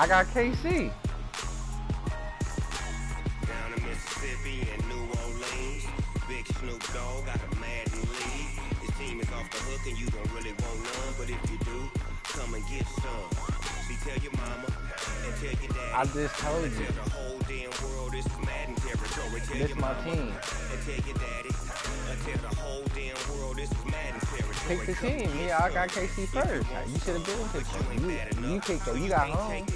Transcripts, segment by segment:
I got KC. Down in Mississippi and New Orleans, Big Snoop Dogg got a Madden lead. His team is off the hook and you don't really want none, but if you do, come and get some. See, tell your mama and tell your daddy. I just told you. Tell the whole damn world this is Madden territory. Tell This your my mama team. and tell your daddy. Tell the whole damn world this is Madden territory. Pick the team. Yeah, I got KC first. You should have been picked him. You picked him. You got home.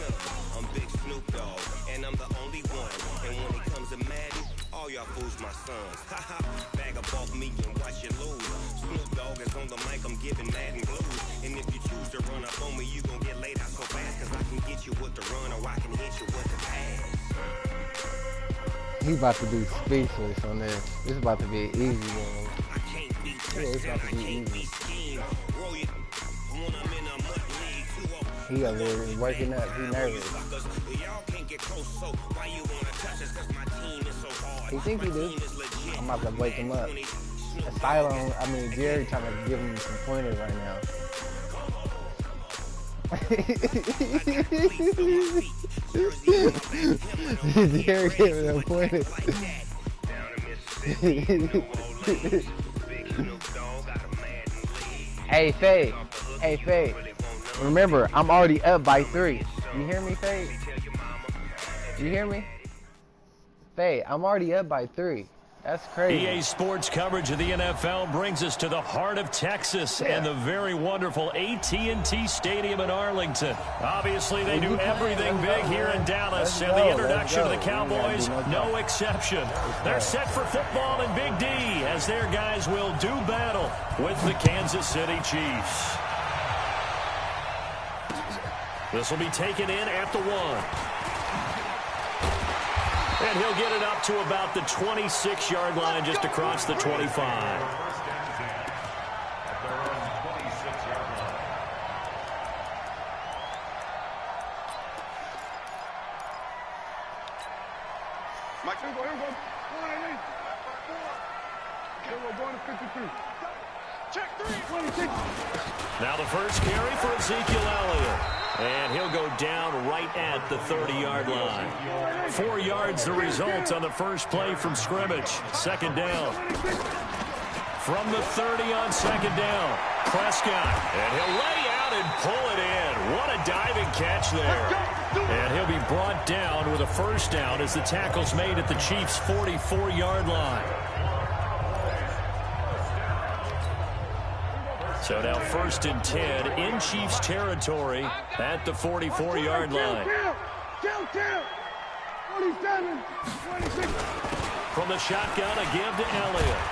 I'm Big Snoop Dogg, and I'm the only one. And when it comes to Madden, all y'all fools my sons. Haha, bag up off me and watch you lose. Snoop Dogg is on the mic, I'm giving Madden blues. And if you choose to run up on me, you gon' get laid out so fast. Cause I can get you with the run or I can hit you with the pass. He about to be speechless on this. This is about to be an easy one. I can't be It's about to be easy. He over there working up. He nervous. He think he do. I'm about to wake him up. Asylum, Jerry trying to give him some pointers right now. Jerry giving him pointers. Hey, Faye. Hey, Faye. Remember, I'm already up by 3. You hear me, Faye? You hear me? Faye, I'm already up by 3. That's crazy. EA Sports coverage of the NFL brings us to the heart of Texas and the very wonderful AT&T Stadium in Arlington. Obviously, they do everything big here in Dallas, and the introduction of the Cowboys, no exception. They're set for football in Big D as their guys will do battle with the Kansas City Chiefs. This will be taken in at the 1. And he'll get it up to about the 26-yard line just across the 25. Mike, here we go. Here we go, going to 53. Check 3. 26. Now the first carry for Ezekiel Elliott. And he'll go down right at the 30-yard line. 4 yards the result on the first play from scrimmage. Second down. From the 30 on second down. Prescott. And he'll lay out and pull it in. What a diving catch there. And he'll be brought down with a first down as the tackle's made at the Chiefs' 44-yard line. So now 1st and 10 in Chiefs territory at the 44-yard line. 27, 26. From the shotgun, a give to Elliott.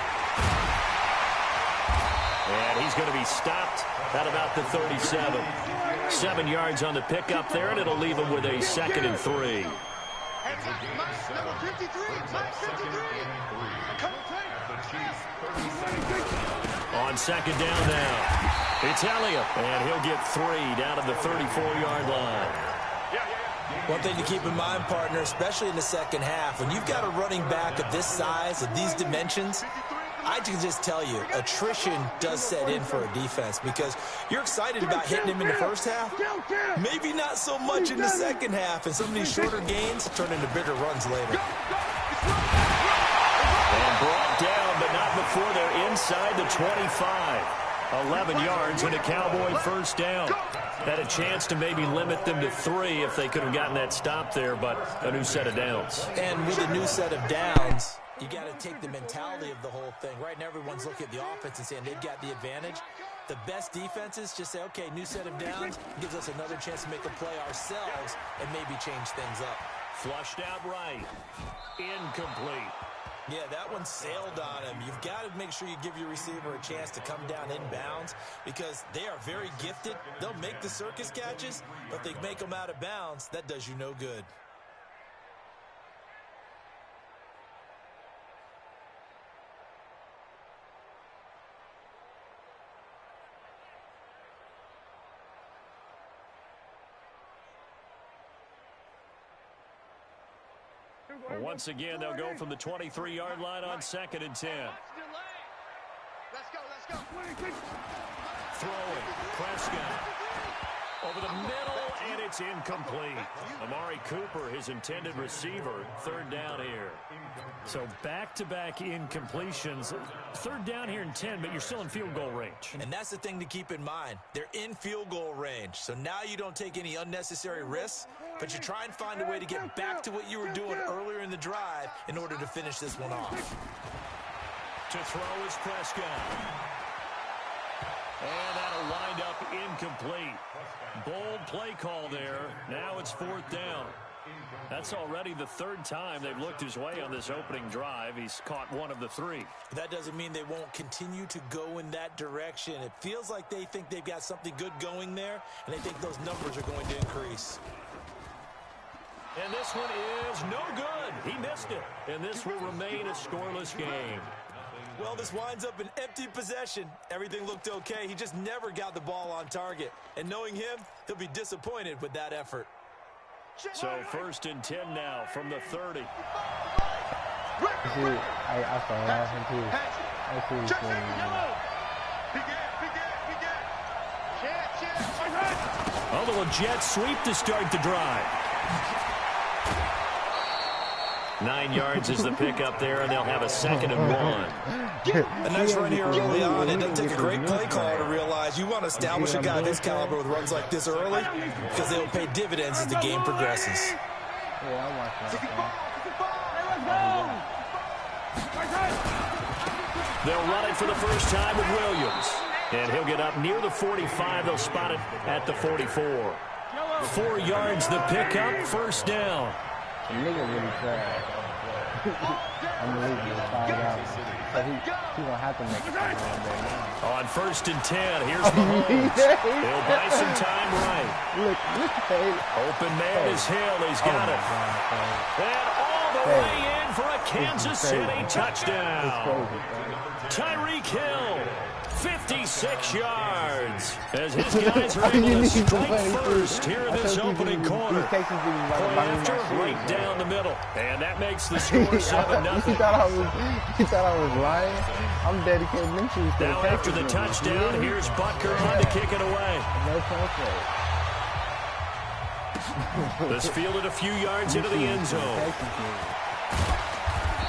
And he's going to be stopped at about the 37. 7 yards on the pickup there, and it'll leave him with a 2nd and 3. On second down now, it's Elliott, and he'll get 3 down to the 34-yard line. One thing to keep in mind, partner, especially in the second half, when you've got a running back of this size, of these dimensions, I can just tell you, attrition does set in for a defense because you're excited about hitting him in the first half, maybe not so much in the second half, and some of these shorter gains turn into bigger runs later. And brought down, but not before they're inside the 25. 11 yards and a Cowboy first down. Had a chance to maybe limit them to 3 if they could have gotten that stop there, but a new set of downs. And with a new set of downs, you got to take the mentality of the whole thing. Right now, everyone's looking at the offense and saying they've got the advantage. The best defenses just say, okay, new set of downs gives us another chance to make a play ourselves and maybe change things up. Flushed out right. Incomplete. Yeah, that one sailed on him. You've got to make sure you give your receiver a chance to come down inbounds because they are very gifted. They'll make the circus catches, but if they make them out of bounds, that does you no good. Once again, they'll go from the 23-yard line on 2nd and 10. Let's go. Throwing, Prescott. Over the middle, and it's incomplete. Amari Cooper, his intended receiver, third down here. So back-to-back incompletions. Third down here in 10, but you're still in field goal range. And that's the thing to keep in mind. They're in field goal range. So now you don't take any unnecessary risks, but you try and find a way to get back to what you were doing earlier in the drive in order to finish this one off. To throw is Prescott. And that'll wind up incomplete. Bold play call there. Now it's fourth down. That's already the third time they've looked his way on this opening drive. He's caught one of the three. That doesn't mean they won't continue to go in that direction. It feels like they think they've got something good going there, and they think those numbers are going to increase. And this one is no good. He missed it. And this will remain a scoreless game. Well, this winds up an empty possession. Everything looked okay. He just never got the ball on target. And knowing him, he'll be disappointed with that effort. So first and 10 now from the 30. I saw laughing too. I see what's going on. Although a jet sweep to start the drive. 9 yards is the pickup there, and they'll have a 2nd and 1. A nice run here early on. It doesn't take a great play call to realize you want to establish a guy this caliber with runs like this early because they'll pay dividends as the game progresses. Yeah, I'm watching that. They'll run it for the first time with Williams. And he'll get up near the 45. They'll spot it at the 44. 4 yards the pickup, first down. The nigga really trash. I'm gonna leave him $5. So he gonna have to make it one day now. On first and 10, here's Mahomes. He'll buy some time right. Look, Open man is Hill. He's got it. And all the way in for a Kansas City touchdown. Tyreek Hill, 56 yards. As his guys are able to strike first here in this opening quarter. Point after, right down the middle. And that makes the score 7-0. You thought I was lying? I'm dedicating them shoes to now after the touchdown, here's Butker on to kick it away. No translate. This fielded a few yards into the end zone.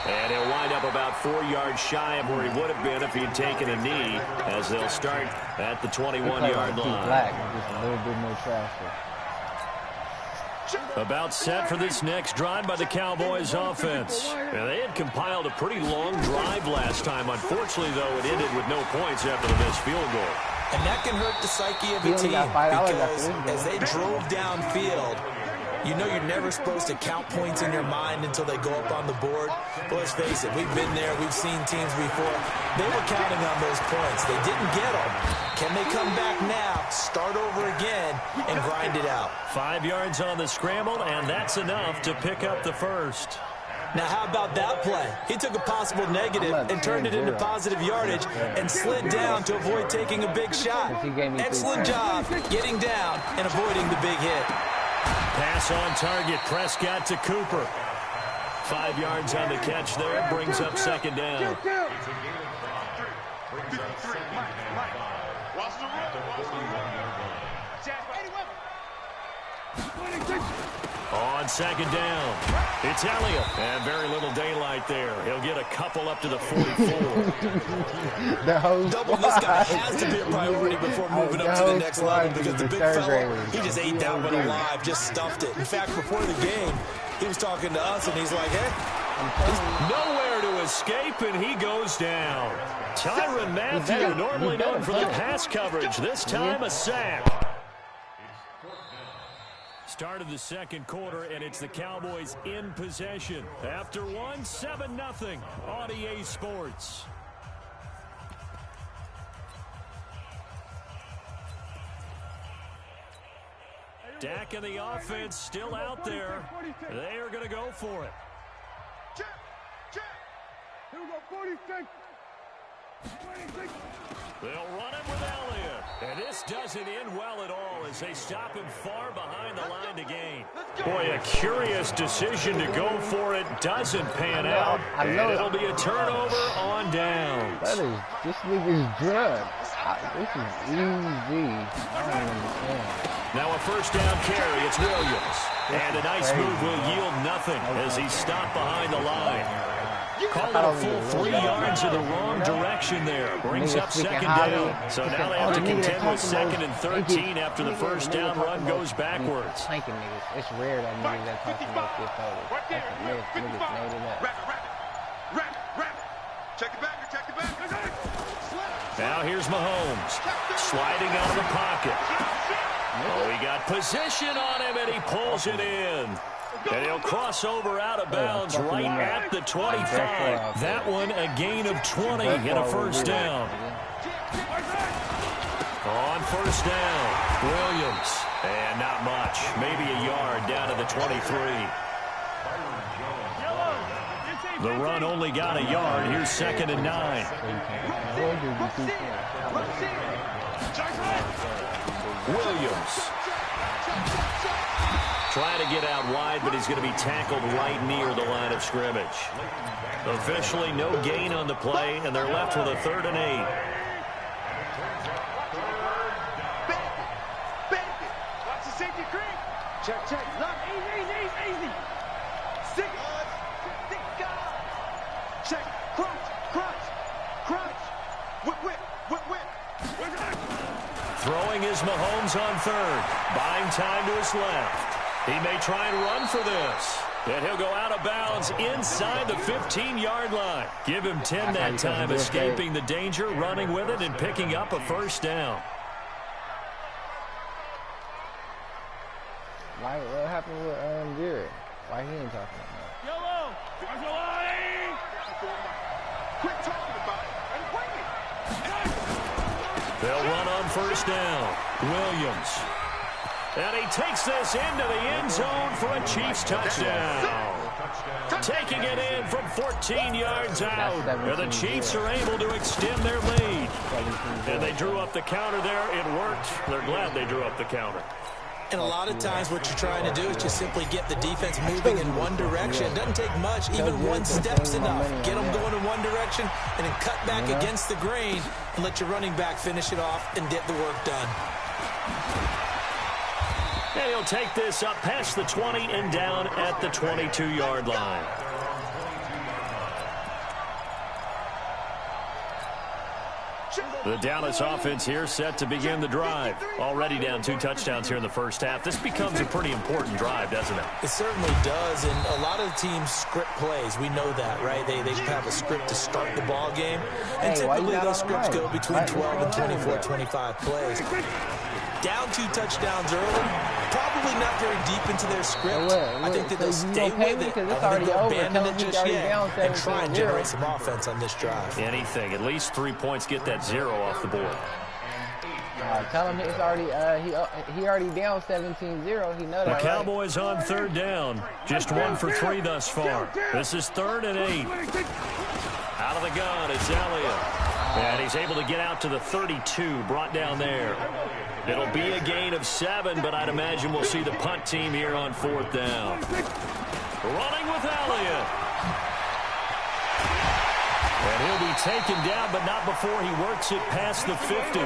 And he'll wind up about 4 yards shy of where he would have been if he'd taken a knee, as they'll start at the 21-yard line. Black, just a little bit more traffic. About set for this next drive by the Cowboys offense. And they had compiled a pretty long drive last time. Unfortunately, though, it ended with no points after the missed field goal. And that can hurt the psyche of a team because as they drove downfield, you know you're never supposed to count points in your mind until they go up on the board. But let's face it, we've been there. We've seen teams before. They were counting on those points. They didn't get them. Can they come back now, start over again, and grind it out? 5 yards on the scramble, and that's enough to pick up the first. Now, how about that play? He took a possible negative and turned it into positive yardage and slid down to avoid taking a big shot. Excellent job getting down and avoiding the big hit. Pass on target, Prescott to Cooper. 5 yards on the catch there, brings up 2nd down. On 2nd down, it's Elliott. And very little daylight there. He'll get a couple up to the 44. Doubling this guy has to be a priority before moving up to the next level because the big fella, he just ate that one alive, just stuffed it. In fact, before the game, he was talking to us, and he's like, hey. Nowhere to escape, and he goes down. Tyrann Mathieu, normally known for the pass coverage, this time a sack. Start of the second quarter, and it's the Cowboys in possession. After one, 7-0 on EA Sports. Dak and the offense still out there. They are going to go for it. Check. Here we go, 46. They'll run it with Elliott. And this doesn't end well at all as they stop him far behind the line to gain. Boy, a curious decision to go for it doesn't pan out. And it'll be a turnover on downs. That is, this nigga's drunk. This is easy. I don't understand. Now a first down carry. It's Williams. And a nice move will yield nothing as he's stopped behind the line. Called it a full 3 yards in the wrong direction there. Brings up second down. So now they have to contend with 2nd and 13 after the first down run goes backwards. It's rare that niggas that talk about get folded. That's a myth. Niggas made it up. Check it back. Now here's Mahomes. Sliding out of the pocket. Oh, he got position on him, and he pulls it in. And he'll cross over out of bounds right at the 25. That one a gain of 20 and a first down. On first down, Williams. And not much. Maybe a yard down to the 23. The run only got a yard. Here's 2nd and 9. Williams. Trying to get out wide, but he's going to be tackled right near the line of scrimmage. Officially no gain on the play, and they're left with a 3rd and 8. Watch the safety creep. Check. Look, easy. Six. Check. Crunch. Whip. Throwing is Mahomes on 3rd. Buying time to his left. He may try and run for this. And he'll go out of bounds inside the 15-yard line. Give him 10 that time, escaping the danger, running with it, and picking up a first down. What happened with Jared? Why he ain't talking about that? Yellow. Quit talking about it and bring it. They'll run on first down. Williams. And he takes this into the end zone for a Chiefs touchdown. Taking it in from 14 yards out. And the Chiefs are able to extend their lead. And they drew up the counter there. It worked. They're glad they drew up the counter. And a lot of times what you're trying to do is just simply get the defense moving in one direction. It doesn't take much. Even one step's enough. Get them going in one direction and then cut back against the grain and let your running back finish it off and get the work done. And he'll take this up past the 20 and down at the 22-yard line. The Dallas offense here set to begin the drive. Already down 2 touchdowns here in the first half. This becomes a pretty important drive, doesn't it? It certainly does, and a lot of the teams script plays. We know that, right? They have a script to start the ball game, and typically those scripts go between 12 and 24, 25 plays. Down 2 touchdowns early, probably not very deep into their script. I think that they'll stay with it. I don't think they'll abandon it just yet and try and generate some offense on this drive. Anything. At least 3 points, get that 0 off the board. Tell him it's already he already down 17-0. He know that. The Cowboys on 3rd down. Just 1 for 3 thus far. This is 3rd and 8. Out of the gun, it's Elliott. And he's able to get out to the 32, brought down there. It'll be a gain of 7, but I'd imagine we'll see the punt team here on 4th down. Running with Elliott. And he'll be taken down, but not before he works it past the 50.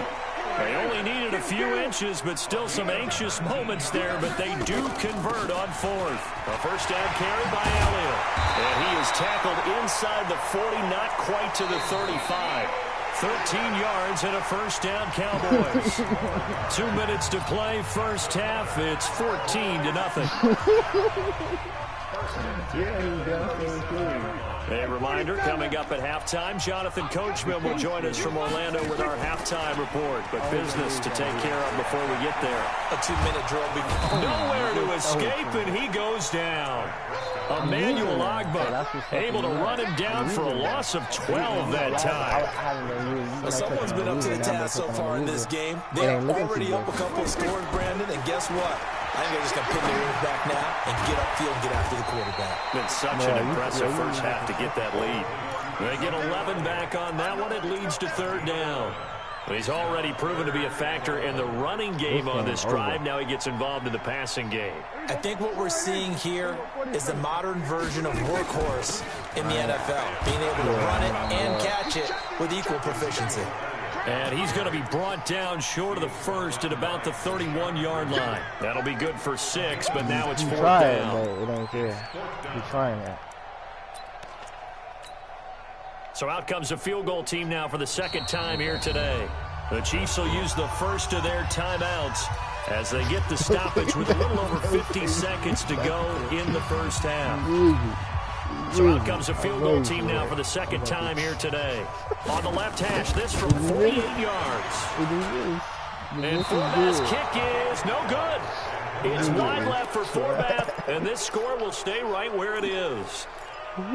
They only needed a few inches, but still some anxious moments there, but they do convert on 4th. A first down carry by Elliott. And he is tackled inside the 40, not quite to the 35. 13 yards and a first down, Cowboys. 2 minutes to play, first half. It's 14-0. A reminder, coming up at halftime, Jonathan Coachman will join us from Orlando with our halftime report. But business to take care of before we get there. A 2-minute drill. Nowhere to escape, and he goes down. Emmanuel Agba able to run him down for a loss of 12 that time. Well, someone's been up to the task so far in this game. They're already up a couple of scores, Brandon, and guess what? I think they're just going to pin their ears back now and get upfield and get after the quarterback. Been such an impressive first half to get that lead. They get 11 back on that one. It leads to 3rd down. But he's already proven to be a factor in the running game on this drive. Now he gets involved in the passing game. I think what we're seeing here is the modern version of workhorse in the NFL, being able to run it and catch it with equal proficiency. And he's going to be brought down short of the first at about the 31-yard line. That'll be good for 6, but now it's 4th down. But it ain't there. He's trying that. So out comes a field goal team now for the second time here today. The Chiefs will use the first of their timeouts as they get the stoppage with a little over 50 seconds to go in the first half. So out comes a field goal team now for the second time here today. On the left hash, this from 48 yards. And Forbath's kick is no good. It's wide left for Forbath, and this score will stay right where it is.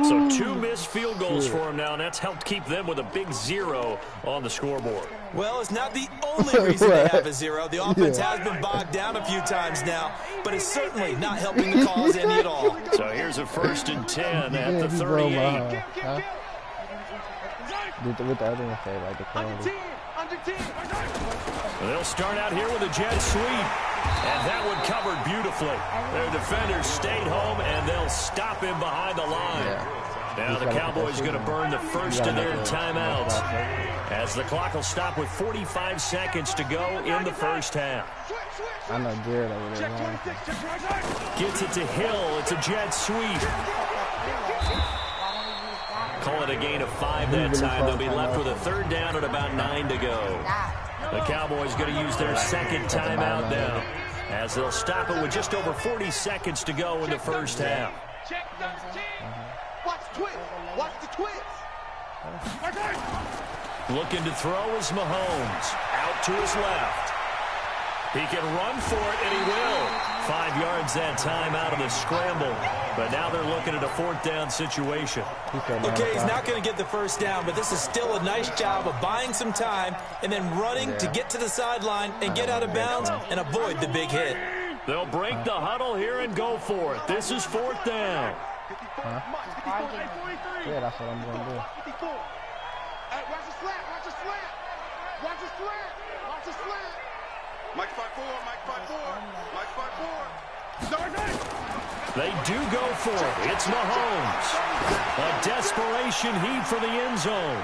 So 2 missed field goals for him now, and that's helped keep them with a big 0 on the scoreboard. Well, it's not the only reason they have a 0. The offense has been bogged down a few times now, but it's certainly not helping the cause any at all. So here's a 1st and 10 at the 38. What the other one say, like the quality? They'll start out here with a jet sweep, and that one covered beautifully. Their defenders stayed home, and they'll stop him behind the line. Now the Cowboys going to burn the first of their timeouts as the clock will stop with 45 seconds to go in the first half. I know Jared over there. Gets it to Hill. It's a jet sweep. Call it a gain of 5 that time. They'll be left with a 3rd down and about 9 to go. The Cowboys going to use their second timeout now as they'll stop it with just over 40 seconds to go in the first half. Watch the twist. Watch the twist. Looking to throw is Mahomes. Out to his left. He can run for it, and he will. 5 yards that time out of the scramble. But now they're looking at a 4th down situation. Okay, he's not going to get the first down, but this is still a nice job of buying some time and then running to get to the sideline and get out of bounds and avoid the big hit. They'll break the huddle here and go for it. This is 4th down. Yeah, that's what I'm going to do. Watch the slant. Watch the slant. Watch the slant. Watch the slant. Mike 5-4. Mike 5-4. Mike 5-4. Number 9. They do go for it. It's Mahomes. A desperation heave for the end zone.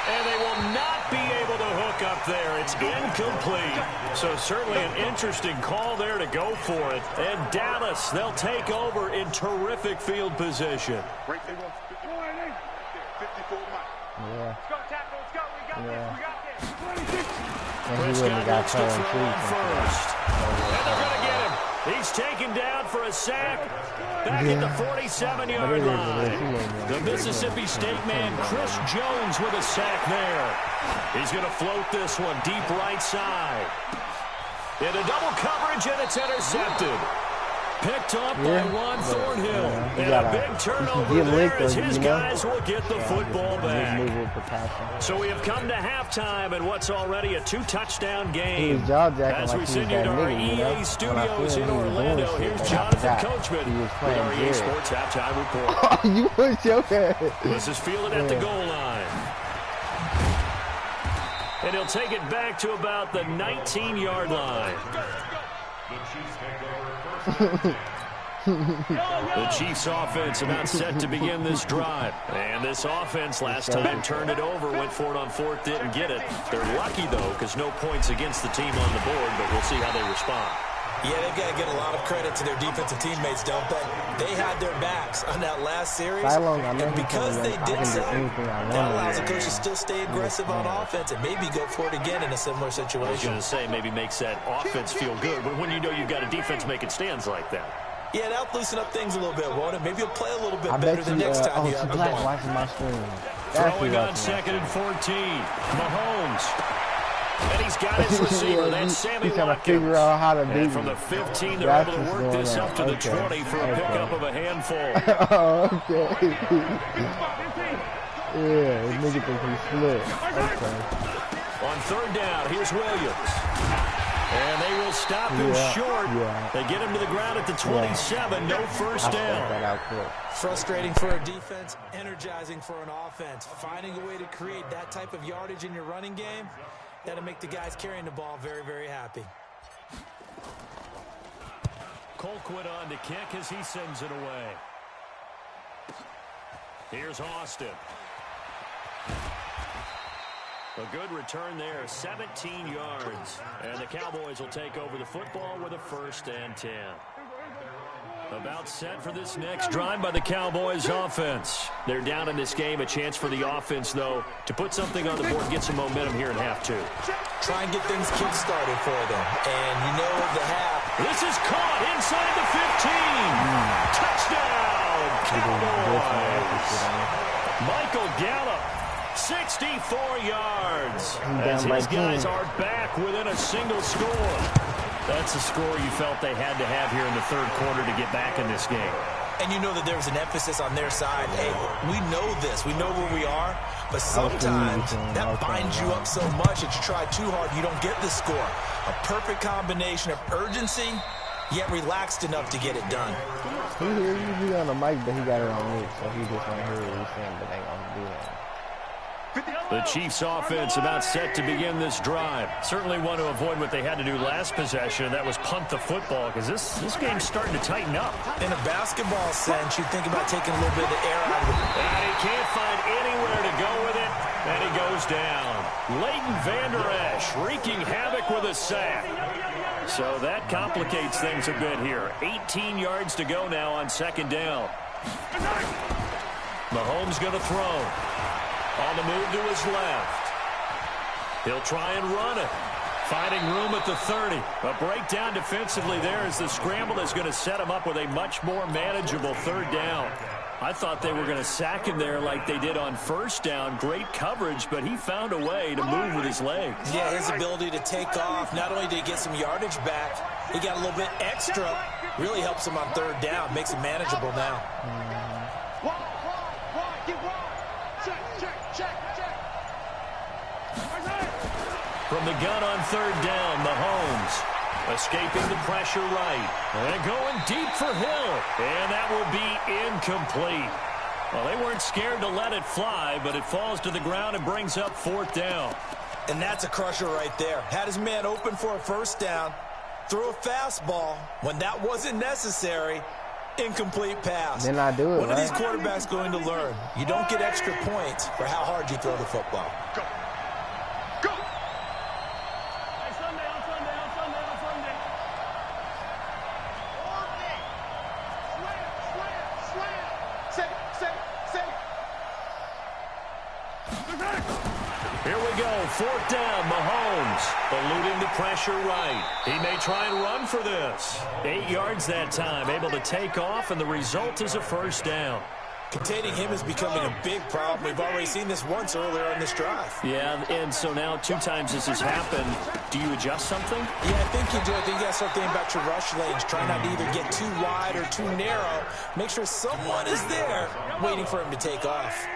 And they will not be able to hook up there. It's incomplete. So certainly an interesting call there to go for it. And Dallas, they'll take over in terrific field position. Right there. 54 Mike. Yeah. Let's go, tackle. Let's go. We got this. We got this. Prescott looks to throw on first. And they're going to get him. He's taken down for a sack back at the 47-yard line. The Mississippi State man, Chris Jones, with a sack there. He's going to float this one deep right side. Into double coverage, and it's intercepted. Picked up by Juan Thornhill. And a big turnover there as his guys will get the football back. So we have come to halftime in what's already a 2-touchdown game. As we send you to our EA studios in Orlando, here's Jonathan Coachman with our EA Sports Halftime Report. You was your head. This is fielded at the goal line. And he'll take it back to about the 19-yard line. The Chiefs offense about set to begin this drive. And this offense last time turned it over, went for it on 4th, didn't get it. They're lucky, though, because no points against the team on the board, but we'll see how they respond. Yeah, they've got to get a lot of credit to their defensive teammates, don't they? They had their backs on that last series, and because they did so, that allows the coach to still stay aggressive on offense and maybe go for it again in a similar situation. I was going to say maybe makes that offense feel good, but when you know you've got a defense making stands like that. Yeah, that'll loosen up things a little bit, won't it? Maybe you'll play a little bit better the next time you have the ball. Watching my screen. Throwing on 2nd and 14. Mahomes. And he's got his receiver. That's Sammy Watkins. Watkins. Figure out how to do and from the 15, they're able to work this up to the 20 for a pickup of a handful. Okay. Yeah, this nigga thinks he's split. Okay. On 3rd down, here's Williams. And they will stop him short. They get him to the ground at the 27. No first down. Frustrating for a defense, energizing for an offense. Finding a way to create that type of yardage in your running game, that'll make the guys carrying the ball very, very happy. Colquitt on to kick as he sends it away. Here's Austin. A good return there, 17 yards. And the Cowboys will take over the football with a 1st and 10. About set for this next drive by the Cowboys offense. They're down in this game. A chance for the offense, though, to put something on the board, get some momentum here in half 2. Try and get things kick-started for them. And you know the half. This is caught inside the 15. Touchdown, Cowboys. Michael Gallup, 64 yards. As his guys are back within a single score. That's the score you felt they had to have here in the 3rd quarter to get back in this game. And you know that there's an emphasis on their side. Hey, we know this. We know where we are. But sometimes that binds you up so much that you try too hard, you don't get the score. A perfect combination of urgency, yet relaxed enough to get it done. He hears you on the mic, but he got it on mute, so he just want to hear what he's saying, but ain't gonna do that. The Chiefs offense about set to begin this drive. Certainly want to avoid what they had to do last possession. That was punt the football, because this game's starting to tighten up. In a basketball sense, you think about taking a little bit of the air out of it. And he can't find anywhere to go with it, and he goes down. Leighton Vander Esch wreaking havoc with a sack. So that complicates things a bit here. 18 yards to go now on 2nd down. Mahomes going to throw. On the move to his left. He'll try and run it. Finding room at the 30. A breakdown defensively there as the scramble is going to set him up with a much more manageable 3rd down. I thought they were going to sack him there like they did on 1st down. Great coverage, but he found a way to move with his legs. Yeah, his ability to take off. Not only did he get some yardage back, he got a little bit extra. Really helps him on 3rd down. Makes it manageable now. From the gun on 3rd down, Mahomes escaping the pressure right. And going deep for Hill. And that will be incomplete. Well, they weren't scared to let it fly, but it falls to the ground and brings up 4th down. And that's a crusher right there. Had his man open for a 1st down. Threw a fastball when that wasn't necessary. Incomplete pass. Then I do it, One of these quarterbacks going to learn. You don't get extra points for how hard you throw the football. Go. Here we go, 4th down, Mahomes, eluding the pressure right. He may try and run for this. 8 yards that time, able to take off, and the result is a 1st down. Containing him is becoming a big problem. We've already seen this once earlier in this drive. Yeah, and so now 2 times this has happened. Do you adjust something? Yeah, I think you do. I think you got to start thinking about your rush lanes. Try not to either get too wide or too narrow. Make sure someone is there waiting for him to take off.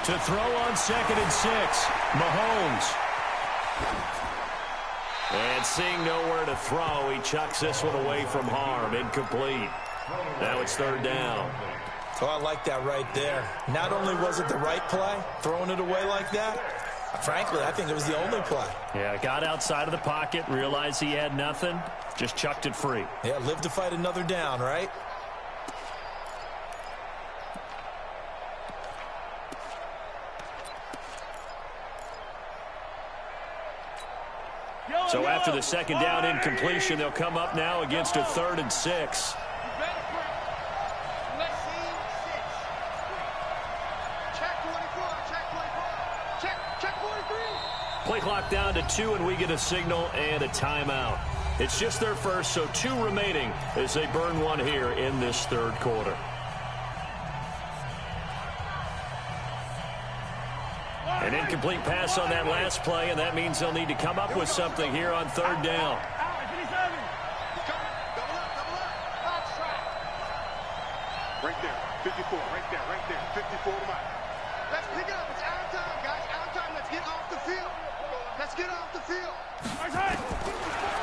To throw on 2nd and 6, Mahomes. And seeing nowhere to throw, he chucks this one away from harm. Incomplete. Now it's 3rd down. Oh, I like that right there. Not only was it the right play, throwing it away like that, frankly, I think it was the only play. Yeah, got outside of the pocket, realized he had nothing, just chucked it free. Yeah, live to fight another down, right? So after the 2nd down incompletion, they'll come up now against a 3rd and 6. Play clock down to 2, and we get a signal and a timeout. It's just their first, so 2 remaining as they burn one here in this 3rd quarter. An incomplete pass on that last play, and that means they'll need to come up with something here on 3rd down. Right there, 54, right there, 54 to Mike. Let's pick it up. It's out of time, guys. Out of time. Let's get off the field. Let's get off the field.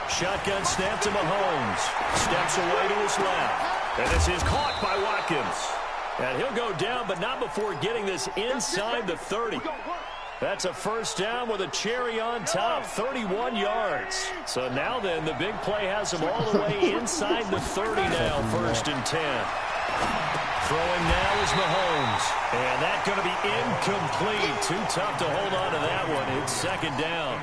Shotgun snap to Mahomes. Steps away to his left. And this is caught by Watkins. And he'll go down, but not before getting this inside the 30. That's a first down with a cherry on top, 31 yards. So now then, the big play has them all the way inside the 30 now, 1st and 10. Throwing now is Mahomes. And that's going to be incomplete. Too tough to hold on to that one. It's 2nd down.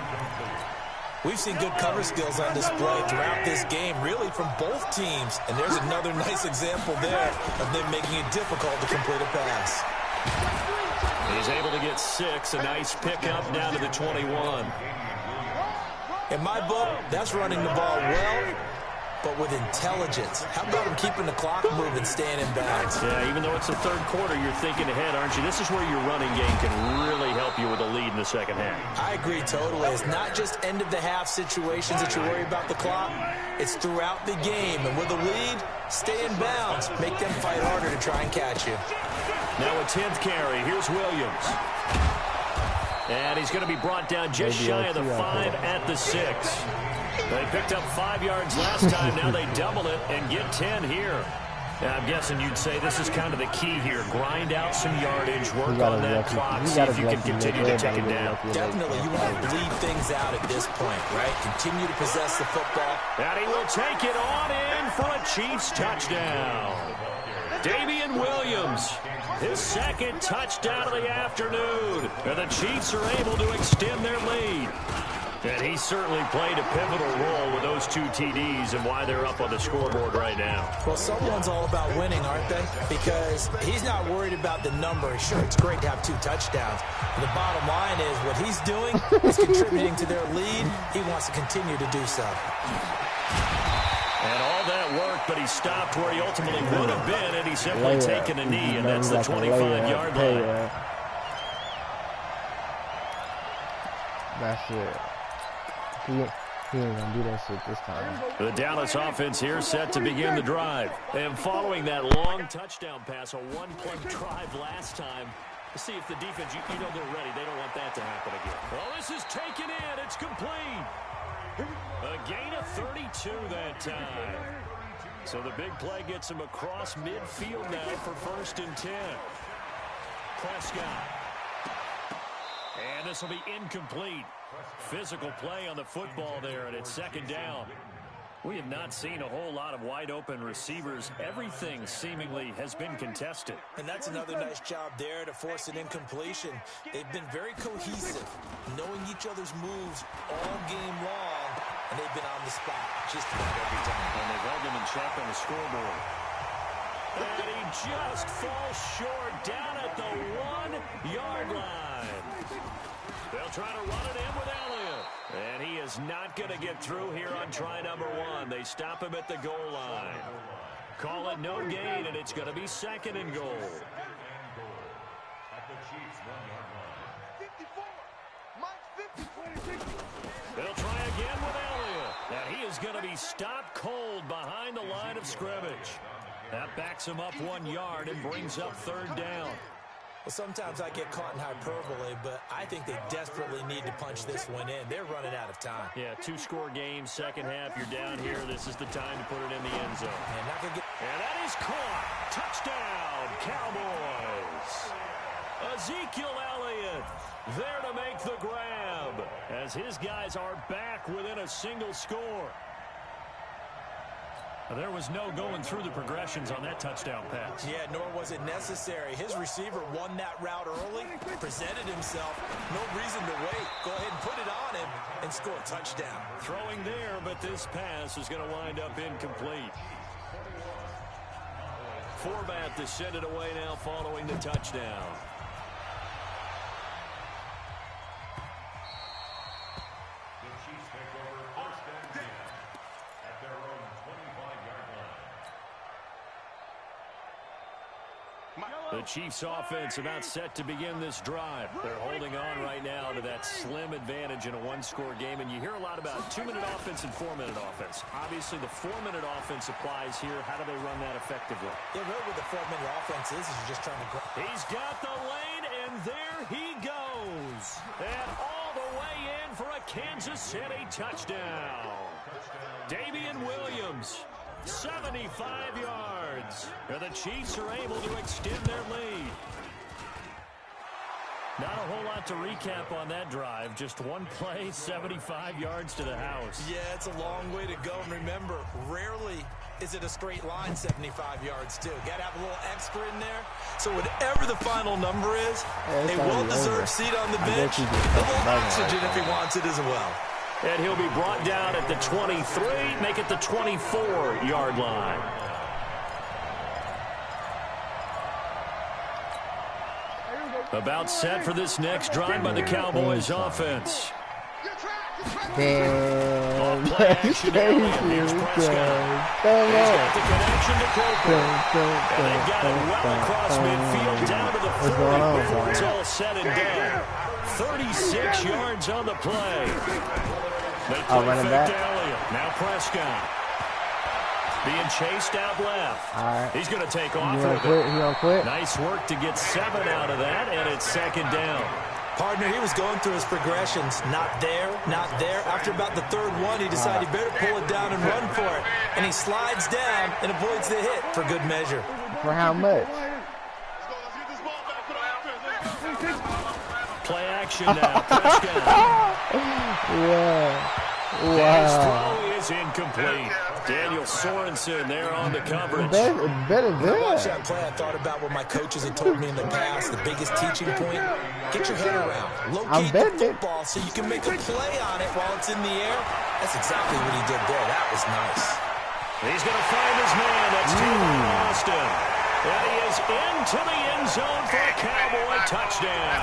We've seen good cover skills on display throughout this game, really from both teams. And there's another nice example there of them making it difficult to complete a pass. He's able to get 6. A nice pickup down to the 21. In my book, that's running the ball well, but with intelligence. How about him keeping the clock moving, staying in bounds? Yeah, even though it's the 3rd quarter, you're thinking ahead, aren't you? This is where your running game can really help you with a lead in the 2nd half. I agree totally. It's not just end-of-the-half situations that you worry about the clock. It's throughout the game. And with a lead, stay in bounds. Make them fight harder to try and catch you. Now a 10th carry. Here's Williams. And he's going to be brought down just shy of the 5 at the 6. They picked up 5 yards last time. Now they double it and get 10 here. Now, I'm guessing you'd say this is kind of the key here. Grind out some yardage, work on that clock, see if you can continue to take it down. Definitely. You want to bleed things out at this point, right? Continue to possess the football. And he will take it on in for a Chiefs touchdown. Damian Williams, his 2nd touchdown of the afternoon. And the Chiefs are able to extend their lead. And he certainly played a pivotal role with those 2 TDs and why they're up on the scoreboard right now. Well, someone's all about winning, aren't they? Because he's not worried about the number. Sure, it's great to have 2 touchdowns. But the bottom line is what he's doing is contributing to their lead. He wants to continue to do so. And all that work, but he stopped where he ultimately would have been, and he's simply taken a knee, and that's the 25-yard line. That's it. He ain't gonna do that shit this time. The Dallas offense here set to begin the drive. And following that long touchdown pass, a one-play drive last time, to see if the defense, you know they're ready. They don't want that to happen again. Well, this is taken in. It's complete. A gain of 32 that time. So the big play gets him across midfield now for 1st and 10. Prescott. And this will be incomplete. Physical play on the football there, and it's 2nd down. We have not seen a whole lot of wide-open receivers. Everything seemingly has been contested. And that's another nice job there to force an incompletion. They've been very cohesive, knowing each other's moves all game long, and they've been on the spot just about every time. And they've held them in check on the scoreboard. And he just falls short down at the 1-yard line. They'll try to run it in with Elliott. And he is not going to get through here on try number 1. They stop him at the goal line. Call it no gain, and it's going to be 2nd and goal. They'll try again with Elliott. And he is going to be stopped cold behind the line of scrimmage. That backs him up 1 yard and brings up 3rd down. Well, sometimes I get caught in hyperbole, but I think they desperately need to punch this one in. They're running out of time. Yeah, 2-score game, 2nd half. You're down here. This is the time to put it in the end zone. And that is caught. Touchdown, Cowboys. Ezekiel Elliott there to make the grab as his guys are back within a single score. There was no going through the progressions on that touchdown pass. Yeah, nor was it necessary. His receiver won that route early, presented himself. No reason to wait. Go ahead and put it on him and score a touchdown. Throwing there, but this pass is going to wind up incomplete. Forbat to send it away now following the touchdown. The Chiefs offense about set to begin this drive. They're holding on right now to that slim advantage in a 1-score game. And you hear a lot about 2-minute offense and 4-minute offense. Obviously, the 4-minute offense applies here. How do they run that effectively? Yeah, really what the 4-minute offense is you're just trying to... He's got the lane, and there he goes. And all the way in for a Kansas City touchdown. Damian Williams. 75 yards. And the Chiefs are able to extend their lead. Not a whole lot to recap on that drive. Just one play, 75 yards to the house. Yeah, it's a long way to go. And remember, rarely is it a straight line 75 yards, too. Got to have a little extra in there. So whatever the final number is, a well-deserved seat on the bench, a little oxygen if he wants it as well. And he'll be brought down at the 23, make it the 24-yard line. About set for this next drive by the Cowboys offense. Damn. Play action early, here's Prescott. He's got the connection to Cooper. And they've got it well across midfield down to the 40 before it's all said and done. 36 yards on the play. They play fake to Elliott. Now Prescott. Being chased out left. Right. He's going to take off with it. He gonna quit? Nice work to get 7 out of that, and it's second down. Partner, he was going through his progressions. Not there, not there. After about the third one, he decided he better pull it down and run for it. And he slides down and avoids the hit for good measure. For how much? Play action now. Prescott. Yeah. His Wow. throw is incomplete. Daniel Sorensen there on the coverage. Better When I watched good. that play, I thought about what my coaches had told me in the past. The biggest teaching point, get your head around. Locate the football so you can make a play on it while it's in the air. That's exactly what he did there. That was nice. He's going to find his man. That's Tavon Austin. And he is into the end zone for a Cowboy touchdown.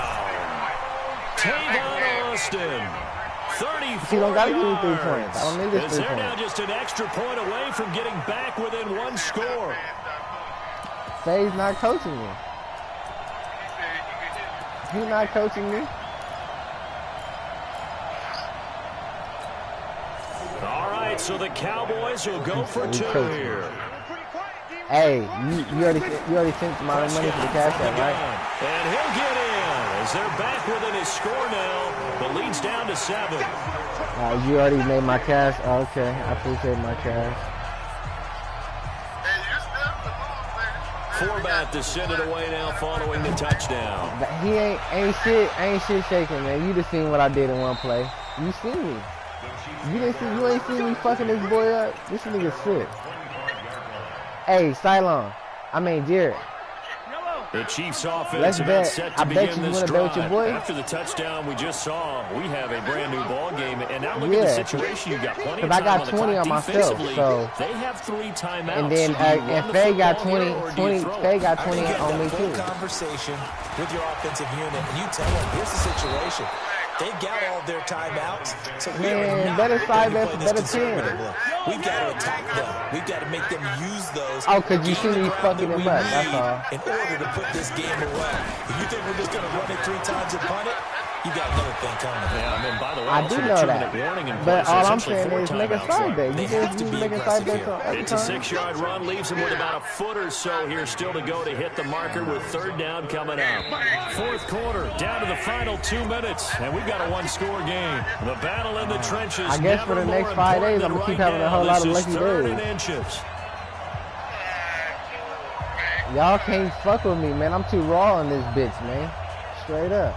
Tavon Austin. 34 He don't gotta give me 3 yards. points. I don't need this 3 They're now points. just an extra point away from getting back within 1 score. Faye's not coaching me. He's not coaching me. All right, so the Cowboys will go for 2 here. Hey, you already sent my money for the cash app, right? And he'll get in as they're back within his score now. The lead's down to 7. You already made my cash? Oh, okay, I appreciate my cash. Forbat to send it away now following the touchdown. But he ain't shit shaking, man. You just seen what I did in one play. You seen me. You ain't seen me fucking this boy up. This nigga sick. Hey, Jared. The Chiefs offense about set to begin this drive. After the touchdown we just saw, we have a brand new ball game. And now look at the situation. You've got plenty of time I got 20 on clock myself, defensively. so They have 3 timeouts. and then and Faye got 20 Faye got 20 on me too. Conversation with your offensive unit, and you tell them, here's the situation. They've got all their timeouts, so better side, better 10. We've got to attack them. We've got to make them use those. Oh, because you see me fucking him up, that's all. In order to put this game away. If you think we're just going to run it 3 times and punt it, you got another thing coming. Yeah, I mean, by the way, I do know that. But all I'm saying is make a side bet. You just make a side bet every It's a time. 6-yard run, leaves him with about a foot or so here still to go to hit the marker with 3rd down coming up. 4th quarter, down to the final 2 minutes, and we've got a 1-score game. The battle in the trenches. I guess for the next 5 days, I'm going to keep having a whole lot of lucky days. Y'all can't fuck with me, man. I'm too raw on this bitch, man. Straight up.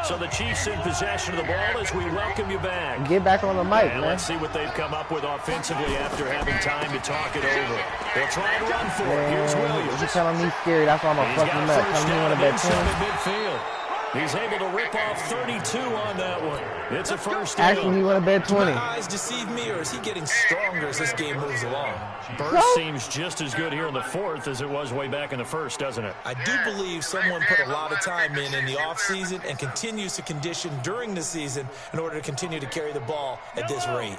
So the Chiefs in possession of the ball as we welcome you back. Get back on the mic, and man. let's see what they've come up with offensively after having time to talk it over. They'll try and run for it. Here's Williams. You tell him he's scary. That's why I'm going to fuck him up. Tell him he want to bet 20. Midfield. He's able to rip off 32 on that one. It's a first down. Actually, he want to bet 20. My eyes deceive me, or is he getting stronger as this game moves along? Burst seems just as good here in the 4th as it was way back in the 1st, doesn't it? I do believe someone put a lot of time in the offseason and continues to condition during the season in order to continue to carry the ball at this rate.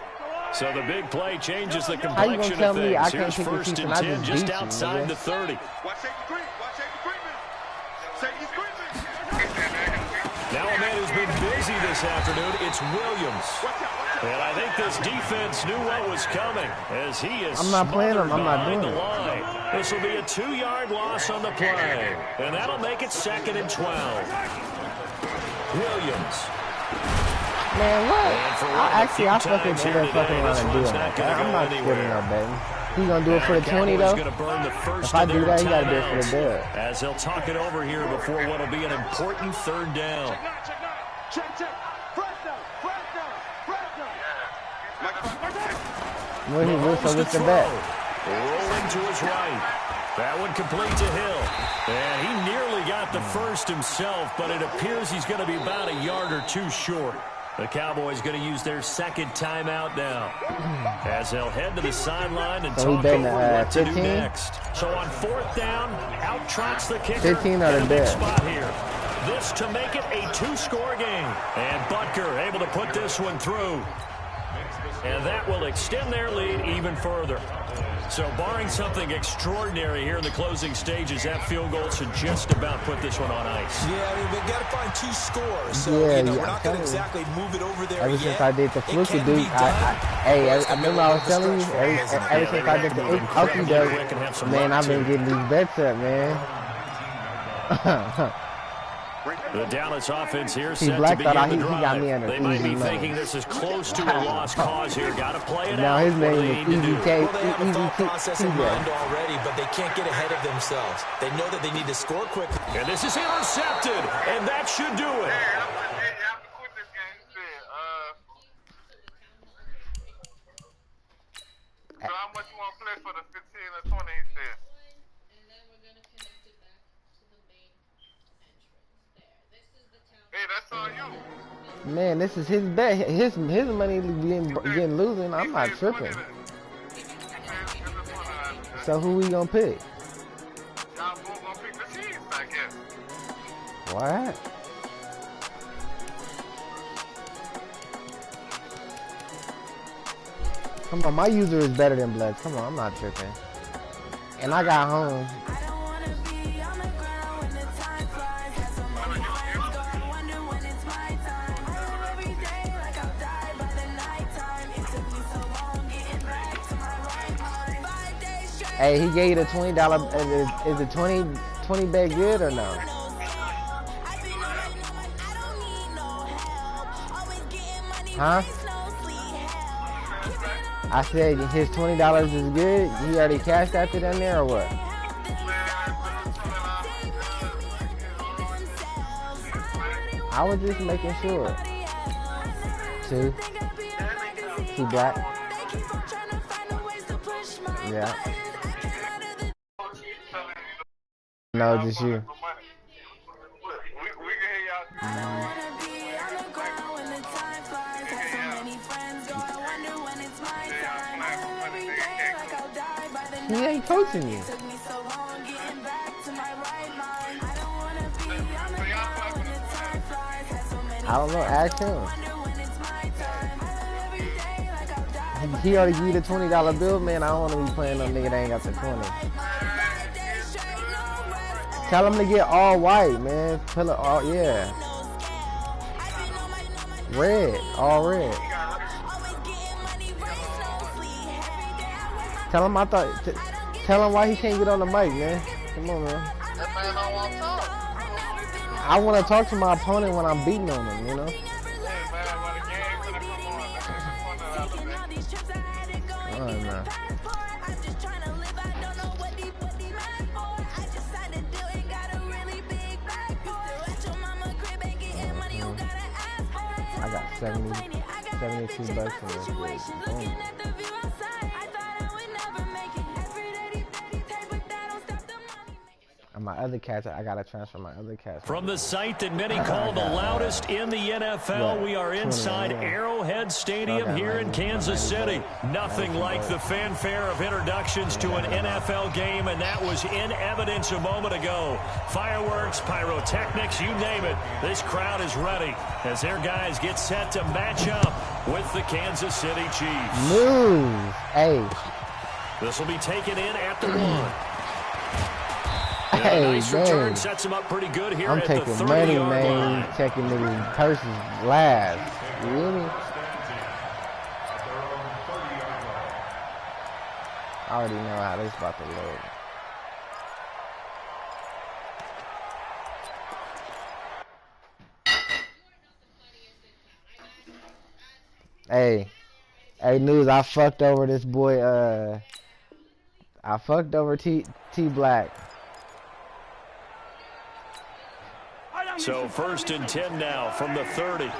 So the big play changes the How you gonna complexion tell of me I things. can't Here's pick the 1st Chiefs and and I 10 just just beat you, outside nigga? the 30. Watch safety creep. Watch safety creeping. Safety's creeping. Now a man who's been busy this afternoon, it's Williams. And I think this defense knew what was coming as he is I'm not playing him. I'm not behind doing the it. line. This will be a 2-yard loss on the play. And that'll make it 2nd and 12. Williams. Man, what? And for one of the I few fucking times end here up fucking today, around this and do one's that. not going to I'm go not sitting anywhere. there betting. He's gonna do it for the 20 Cowboys though. gonna burn the first If I of do their that, he gotta do it for timeouts the dub. as they'll talk it over here before what'll be an important third down. When he Mahomes whistle to with the throw. bet. Rolling to his right. That one complete to Hill. And he nearly got the first himself, but it appears he's going to be about a yard or two short. The Cowboys going to use their second timeout now as they'll head to the sideline and So talk betting, over what to do 15? next. So on fourth down, out trots the kicker. 15 out in of the big bet. spot here. This to make it a two-score game. And Butker able to put this one through. And that will extend their lead even further. So barring something extraordinary here in the closing stages, that field goal should just about put this one on ice. Yeah, I mean, we've got to find two scores. So, Yeah, we're I'm not going telling to you. exactly move it over there Ever yet. since I did the It fluky can dude, be done, I remember I was telling you, ever since I did the okie doke, man, I've been getting these bets up, man. The Dallas offense here See, set Black to thought begin the he got drive. me under They might be easy thinking money. this is close to a lost cause here. Got to play it Now out. his What do name they is need to Easy do? K, Well, they have a thought process in Easy mind T. already, but they can't get ahead of themselves. They know that they need to score quickly. And this is intercepted, and that should do it. So how much you want to play for the 15 or 20, he said? And then we're going to connect it back to the main entrance there. This is the town. Hey, that's all you. Man, this is his bet. His money getting losing. I'm not tripping. So who we gonna pick? Y'all both gonna pick the Chiefs, I guess. What? Come on, my user is better than Blood's. Come on, I'm not tripping. And I got home. Hey, he gave you the $20. Is the 20 bet good or no? Huh? I said his $20 is good. He already cashed out it in there or what? I was just making sure. Two black. Yeah. No, just you. We can hear y'all. He ain't coaching you. I don't know. Ask him. He already gave you the $20 bill, man. I don't want to be playing no nigga that ain't got the 20. Tell him to get all white, man. Pull it all, yeah. Red, all red. Tell him tell him why he can't get on the mic, man. Come on, man. That man don't want to talk. I want to talk to my opponent when I'm beating on him, you know? Hey, man, when the game finna come on, let's get some fun out of it. Oh, man. I got 72 bucks in this place. And my other catch, I gotta transfer my other catch. From the site that many call the loudest in the NFL, we are inside Arrowhead Stadium here in Kansas City. Nothing like the fanfare of introductions to an NFL game, and that was in evidence a moment ago. Fireworks, pyrotechnics, you name it. This crowd is ready as their guys get set to match up with the Kansas City Chiefs. Move. Hey. This will be taken in at the 1. Hey, nice man. return sets him up pretty good here I'm at the taking 30-yard money, line. man. Checking niggas' purses last. You hear me? I already know how this about to look. Hey, News, I fucked over this boy, I fucked over T Black. So 1st and 10 now from the 30. The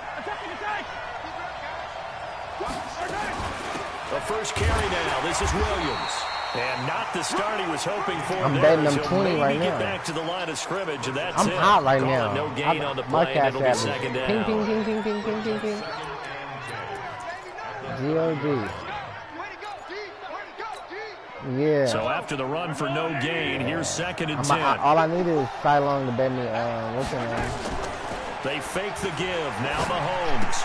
first carry now. This is Williams. And not the start he was hoping for. I'm betting him 20 right get now. Back to the line of scrimmage, and that's I'm it. hot right Call now. it no gain on the My play, and cash it'll be app second is down. ping, ping, ping, ping, ping, ping, ping, ping. G-O-D. Yeah. So after the run for no gain, here's 2nd and 10. All I need is Cylon to bet me, what's her name? They fake the give. Now Mahomes.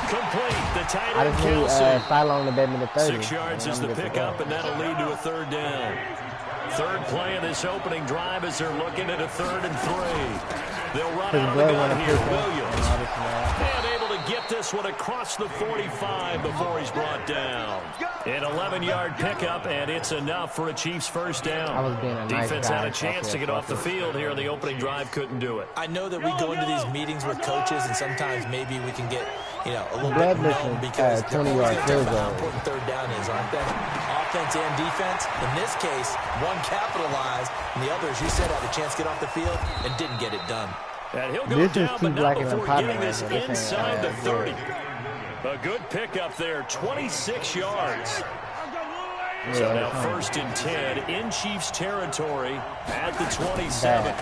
Complete. The tight I end just need Kelsey. Cylon to bet me the 30. 6 yards is the pickup, and that'll lead to a 3rd down. 3rd play of this opening drive as they're looking at a 3rd and 3. They'll run out of the gun here. Williams. And able to get this one across the 45 before he's brought down. An 11-yard pickup, and it's enough for a Chiefs 1st down. I was being a nice Defense guy. had a chance to get off the field here in the opening drive, couldn't do it. I know that we go into these meetings with coaches, and sometimes maybe we can get, you know, a little bit numb because they're always going to tell how important 3rd down is, aren't they? Offense and defense. In this case, one capitalized, and the others, you said, had a chance to get off the field and didn't get it done. And he'll go This down, is but T not Black and before I'm getting this popular. inside the 30. A good pickup there, 26 yards. Yeah, So now 1st and 10 in Chiefs territory at the 27.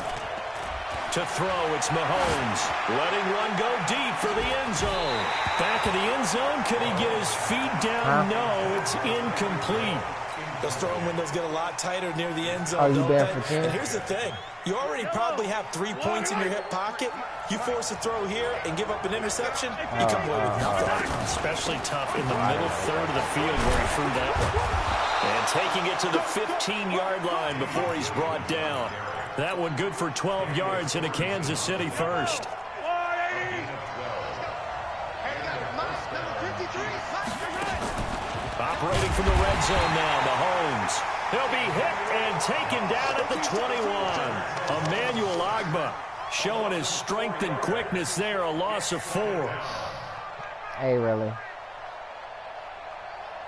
To throw, it's Mahomes. Letting one go deep for the end zone. Back in the end zone, could he get his feet down? No, it's incomplete. Those throwing windows get a lot tighter near the end zone, Are you don't there they? for 10? And here's the thing. You already probably have 3 points in your hip pocket. You force a throw here and give up an interception, you come away with nothing. Especially tough in the middle 3rd of the field where he threw that one. And taking it to the 15-yard line before he's brought down. That one good for 12 yards into Kansas City 1st. Operating from the red zone now, Mahomes. He'll be hit and taken down at the 21. Emmanuel Ogbah showing his strength and quickness there, a loss of 4. Hey, really?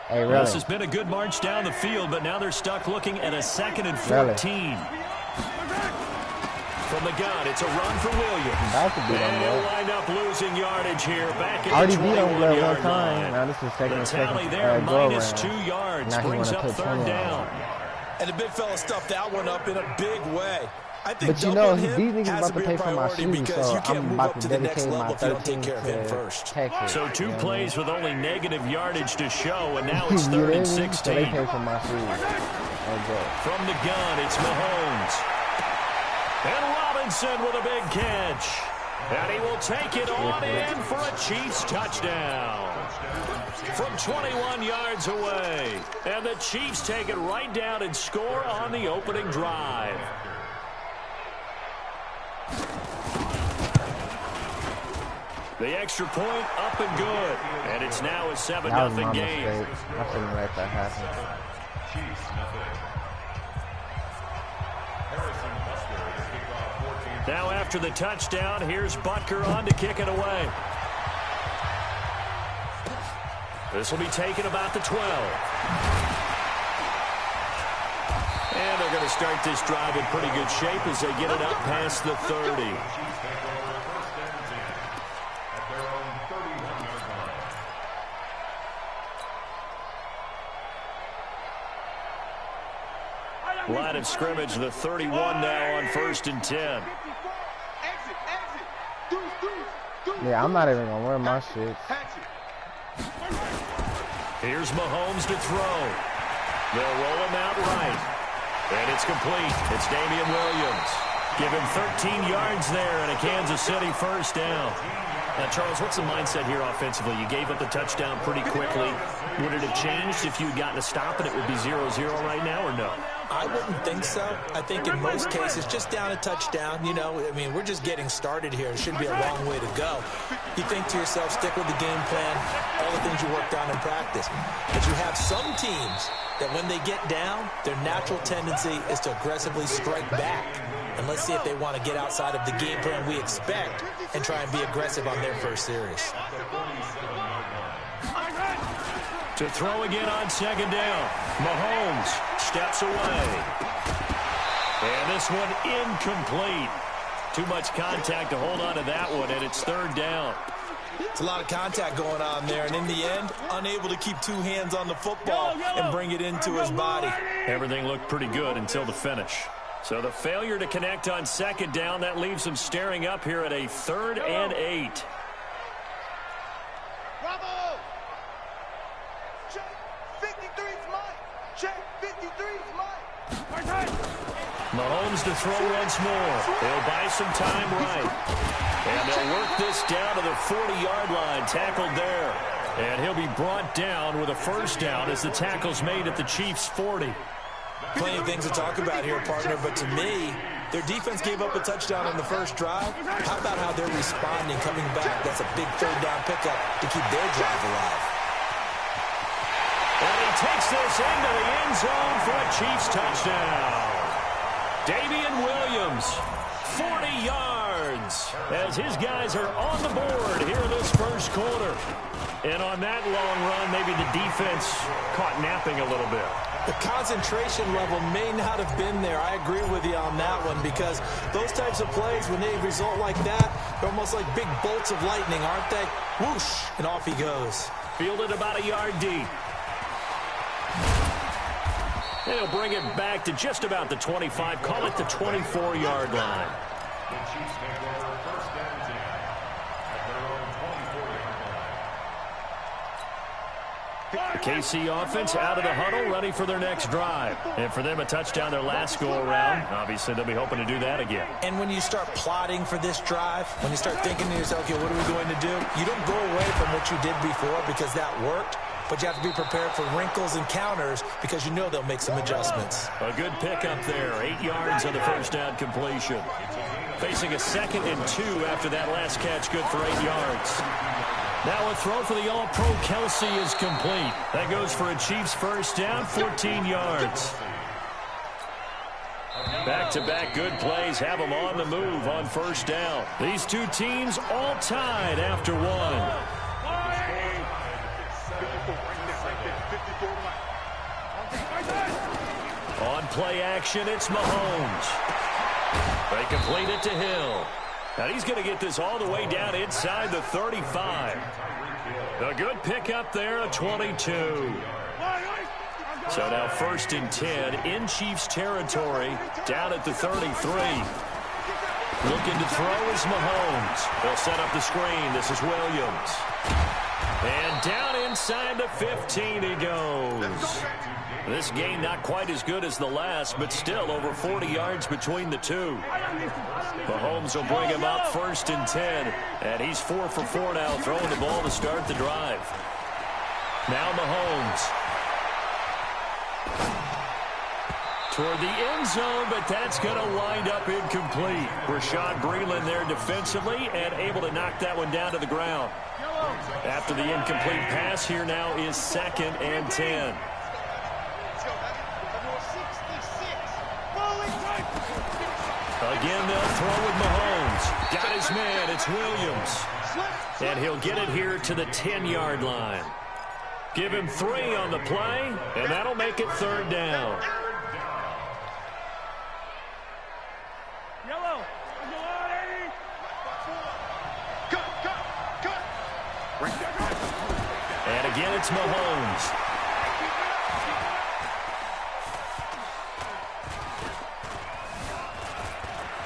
Hey, really? This has been a good march down the field, but now they're stuck looking at a 2nd and 14. From the gun, it's a run for Williams. And he'll wind up losing yardage here. Back at the 21-yard line. Now this is The tally there, minus 2 yards, brings up 3rd down. And the big fella stuffed that one up in a big way. I think but you know, these niggas has about to to be pay a for my priority shoes, because so you can't I'm move about up to to the next dedicate level my if you don't take 13 care of him to first. Texas. So 2 plays with only negative yardage to show, and now You it's 3rd hear and me? 16. So they pay for my shoes. Okay. From the gun, it's Mahomes. And Robinson with a big catch. And he will take it on in for a Chiefs touchdown. From 21 yards away. And the Chiefs take it right down and score on the opening drive. The extra point up and good. And it's now a 7-0 game. I couldn't let that happen. Now after the touchdown, here's Butker on to kick it away. This will be taken about the 12. And they're going to start this drive in pretty good shape as they get it up past the 30. Line of scrimmage, the 31 now on 1st and 10. Yeah, I'm not even going to wear my shit. Here's Mahomes to throw. They'll roll him out right. And it's complete. It's Damian Williams. Give him 13 yards there and a Kansas City 1st down. Now, Charles, what's the mindset here offensively? You gave up the touchdown pretty quickly. Would it have changed if you had gotten a stop and it would be 0-0 right now, or no? I wouldn't think so. I think in most cases, just down a touchdown, you know, I mean, we're just getting started here. It should be a long way to go. You think to yourself, stick with the game plan, all the things you worked on in practice. But you have some teams that when they get down, their natural tendency is to aggressively strike back. And let's see if they want to get outside of the game plan we expect and try and be aggressive on their first series. To throw again on second down. Mahomes steps away. And this one incomplete. Too much contact to hold on to that one, and it's third down. It's a lot of contact going on there, and in the end, unable to keep two hands on the football and bring it into his body. Everything looked pretty good until the finish. So the failure to connect on second down, that leaves them staring up here at a 3rd and 8. Bravo! Check 53's Mike. Check 53's Mike. Mahomes to throw once more. They'll buy some time right. And they'll work this down to the 40-yard line, tackled there. And he'll be brought down with a first down as the tackle's made at the Chiefs' 40. Plenty of things to talk about here, partner, but to me, their defense gave up a touchdown on the first drive. How about how they're responding, coming back? That's a big third down pickup to keep their drive alive. And he takes this into the end zone for a Chiefs touchdown. Damian Williams, 40 yards, as his guys are on the board here in this first quarter. And on that long run, maybe the defense caught napping a little bit. The concentration level may not have been there. I agree with you on that one, because those types of plays, when they result like that, they're almost like big bolts of lightning, aren't they? Whoosh, and off he goes. Fielded about a yard deep. They'll bring it back to just about the 25, call it the 24-yard line. The KC offense out of the huddle, ready for their next drive. And for them, a touchdown their last go-around. Obviously, they'll be hoping to do that again. And when you start plotting for this drive, when you start thinking to yourself, okay, what are we going to do? You don't go away from what you did before because that worked. But you have to be prepared for wrinkles and counters because you know they'll make some adjustments. A good pickup there. 8 yards on the first down completion. Facing a 2nd and 2 after that last catch, good for 8 yards. Now a throw for the All-Pro Kelsey is complete. That goes for a Chiefs first down, 14 yards. Back-to-back good plays have them on the move on first down. These two teams all tied after one. On play action, it's Mahomes. They complete it to Hill. And he's going to get this all the way down inside the 35. A good pickup there, a 22. So now 1st and 10 in Chiefs territory, down at the 33. Looking to throw is Mahomes. They'll set up the screen. This is Williams. And down inside the 15 he goes. This game not quite as good as the last, but still over 40 yards between the two. Mahomes will bring him up 1st and 10. And he's 4 for 4 now, throwing the ball to start the drive. Now Mahomes. Toward the end zone, but that's going to wind up incomplete. Rashad Breeland there defensively and able to knock that one down to the ground. After the incomplete pass, here now is 2nd and 10. Again, they'll throw with Mahomes. Got his man. It's Williams. And he'll get it here to the 10-yard line. Give him 3 on the play, and that'll make it 3rd down. And again, it's Mahomes.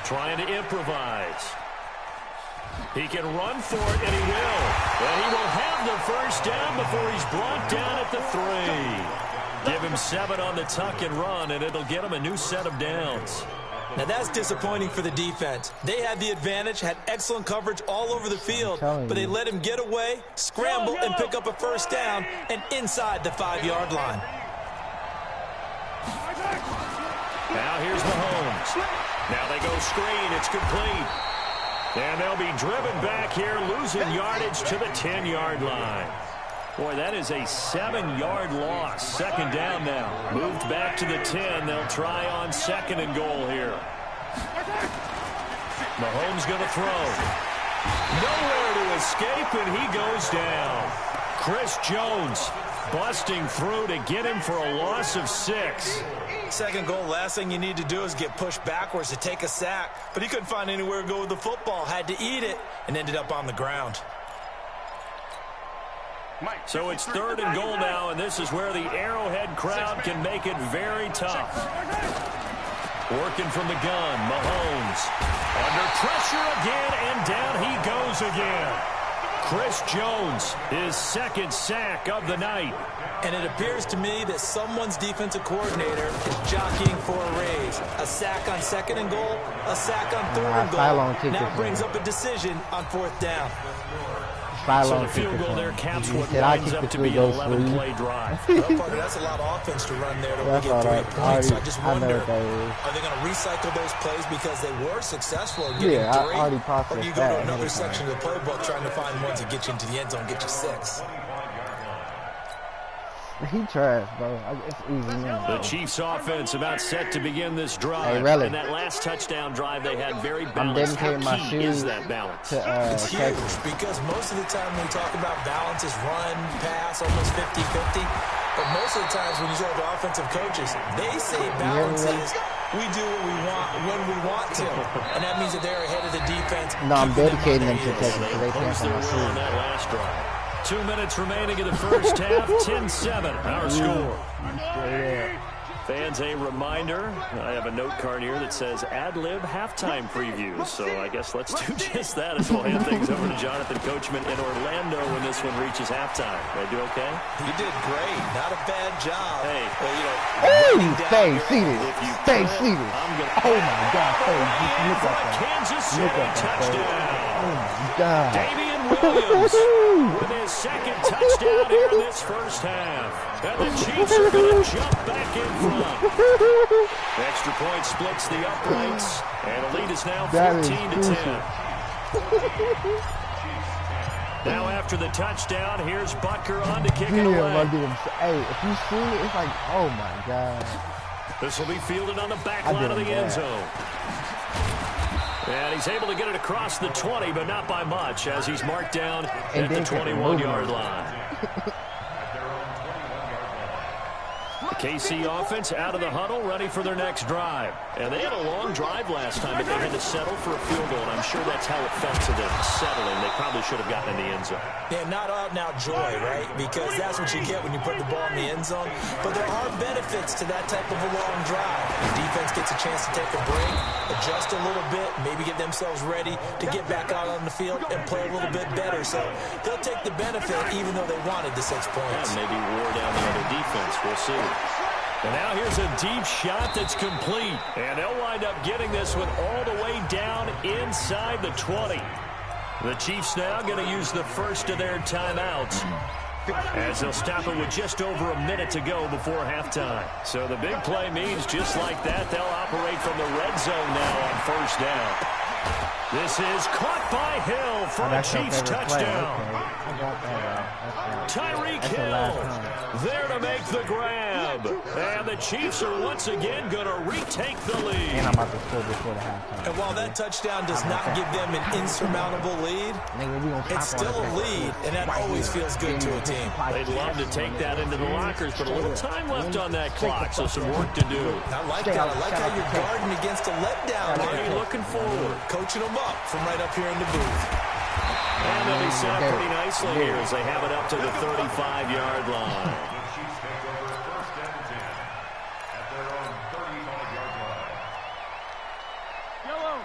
Trying to improvise. He can run for it, and he will. And he will have the first down before he's brought down at the 3. Give him 7 on the tuck and run, and it'll get him a new set of downs. Now that's disappointing for the defense. They had the advantage, had excellent coverage all over the field, but they let him get away, scramble, and pick up a first down, and inside the 5-yard line. Now here's Mahomes. Now they go screen. It's complete. And they'll be driven back here, losing yardage to the 10-yard line. Boy, that is a 7-yard loss. 2nd down now. Moved back to the 10. They'll try on 2nd and goal here. Mahomes going to throw. Nowhere to escape, and he goes down. Chris Jones busting through to get him for a loss of 6. Second goal, last thing you need to do is get pushed backwards to take a sack. But he couldn't find anywhere to go with the football. Had to eat it and ended up on the ground. So it's 3rd and goal now, and this is where the Arrowhead crowd can make it very tough. Working from the gun, Mahomes. Under pressure again, and down he goes again. Chris Jones, his 2nd sack of the night. And it appears to me that someone's defensive coordinator is jockeying for a raise. A sack on 2nd and goal, a sack on 3rd and goal. Now brings up a decision on 4th down. So the field goal there caps what winds up to be an 11-play drive. Well, partner, that's a lot of offense to run there to get 3 points. So I just wonder, are they going to recycle those plays because they were successful in getting 3? Or do you go to another section of the playbook trying to find ones that get you into the end zone, get you 6? He trash, bro. It's easy. The Chiefs' offense about set to begin this drive. Hey, really? And that last touchdown drive they had very balanced. How key is that balance? It's huge because most of the time when we talk about balance is run, pass, almost 50-50. But most of the times when you talk to offensive coaches, they say balance is we do what we want when we want to. And that means that they're ahead of the defense. No, I'm dedicating them to Texas because they can't their will on that last drive. 2 minutes remaining in the first half, 10-7, our score. Fans, a reminder, I have a note card here that says ad-lib halftime preview. So I guess let's do just that as we'll hand things over to Jonathan Coachman in Orlando when this one reaches halftime. Did I do okay? You did great. Not a bad job. Hey. Well, stay seated. Stay seated. Oh, my God. Look at that. Kansas City touchdown. Oh, my God. Damian Williams with his 2nd touchdown here in this first half. And the Chiefs are going to jump back in front. The extra point splits the uprights, and the lead is now 14-10. Now after the touchdown, here's Butker on to kick it away. Hey, if you see it, it's like, oh my God. This will be fielded on the back line of the end zone. And he's able to get it across the 20, but not by much, as he's marked down at the 21-yard line. The KC offense out of the huddle, ready for their next drive. And they had a long drive last time, but they had to settle for a field goal, and I'm sure that's how it felt to them, settling. They probably should have gotten in the end zone. Yeah, not out-and-out joy, right? Because that's what you get when you put the ball in the end zone. But there are benefits to that type of a long drive. The defense gets a chance to take a break, adjust a little bit, maybe get themselves ready to get back out on the field and play a little bit better. So they'll take the benefit even though they wanted the 6 points. Yeah, maybe wore down the other defense. We'll see. And now here's a deep shot that's complete. And they'll wind up getting this one all the way down inside the 20. The Chiefs now going to use the first of their timeouts, as they'll stop it with just over a minute to go before halftime. So the big play means just like that, they'll operate from the red zone now on first down. This is caught by Hill for a Chiefs touchdown. Tyreek Hill there to make the grab. And the Chiefs are once again going to retake the lead. And I'm about to score before the halftime. And while that touchdown does not give them an insurmountable lead, it's still a lead, and that always feels good to a team. They'd love to take that into the lockers, but a little time left on that clock, so some work to do. I like that. I like how you're guarding against a letdown. Already looking forward. Coaching them up from right up here in the booth. And they'll be set up pretty nicely here as they have it up to the 35-yard line.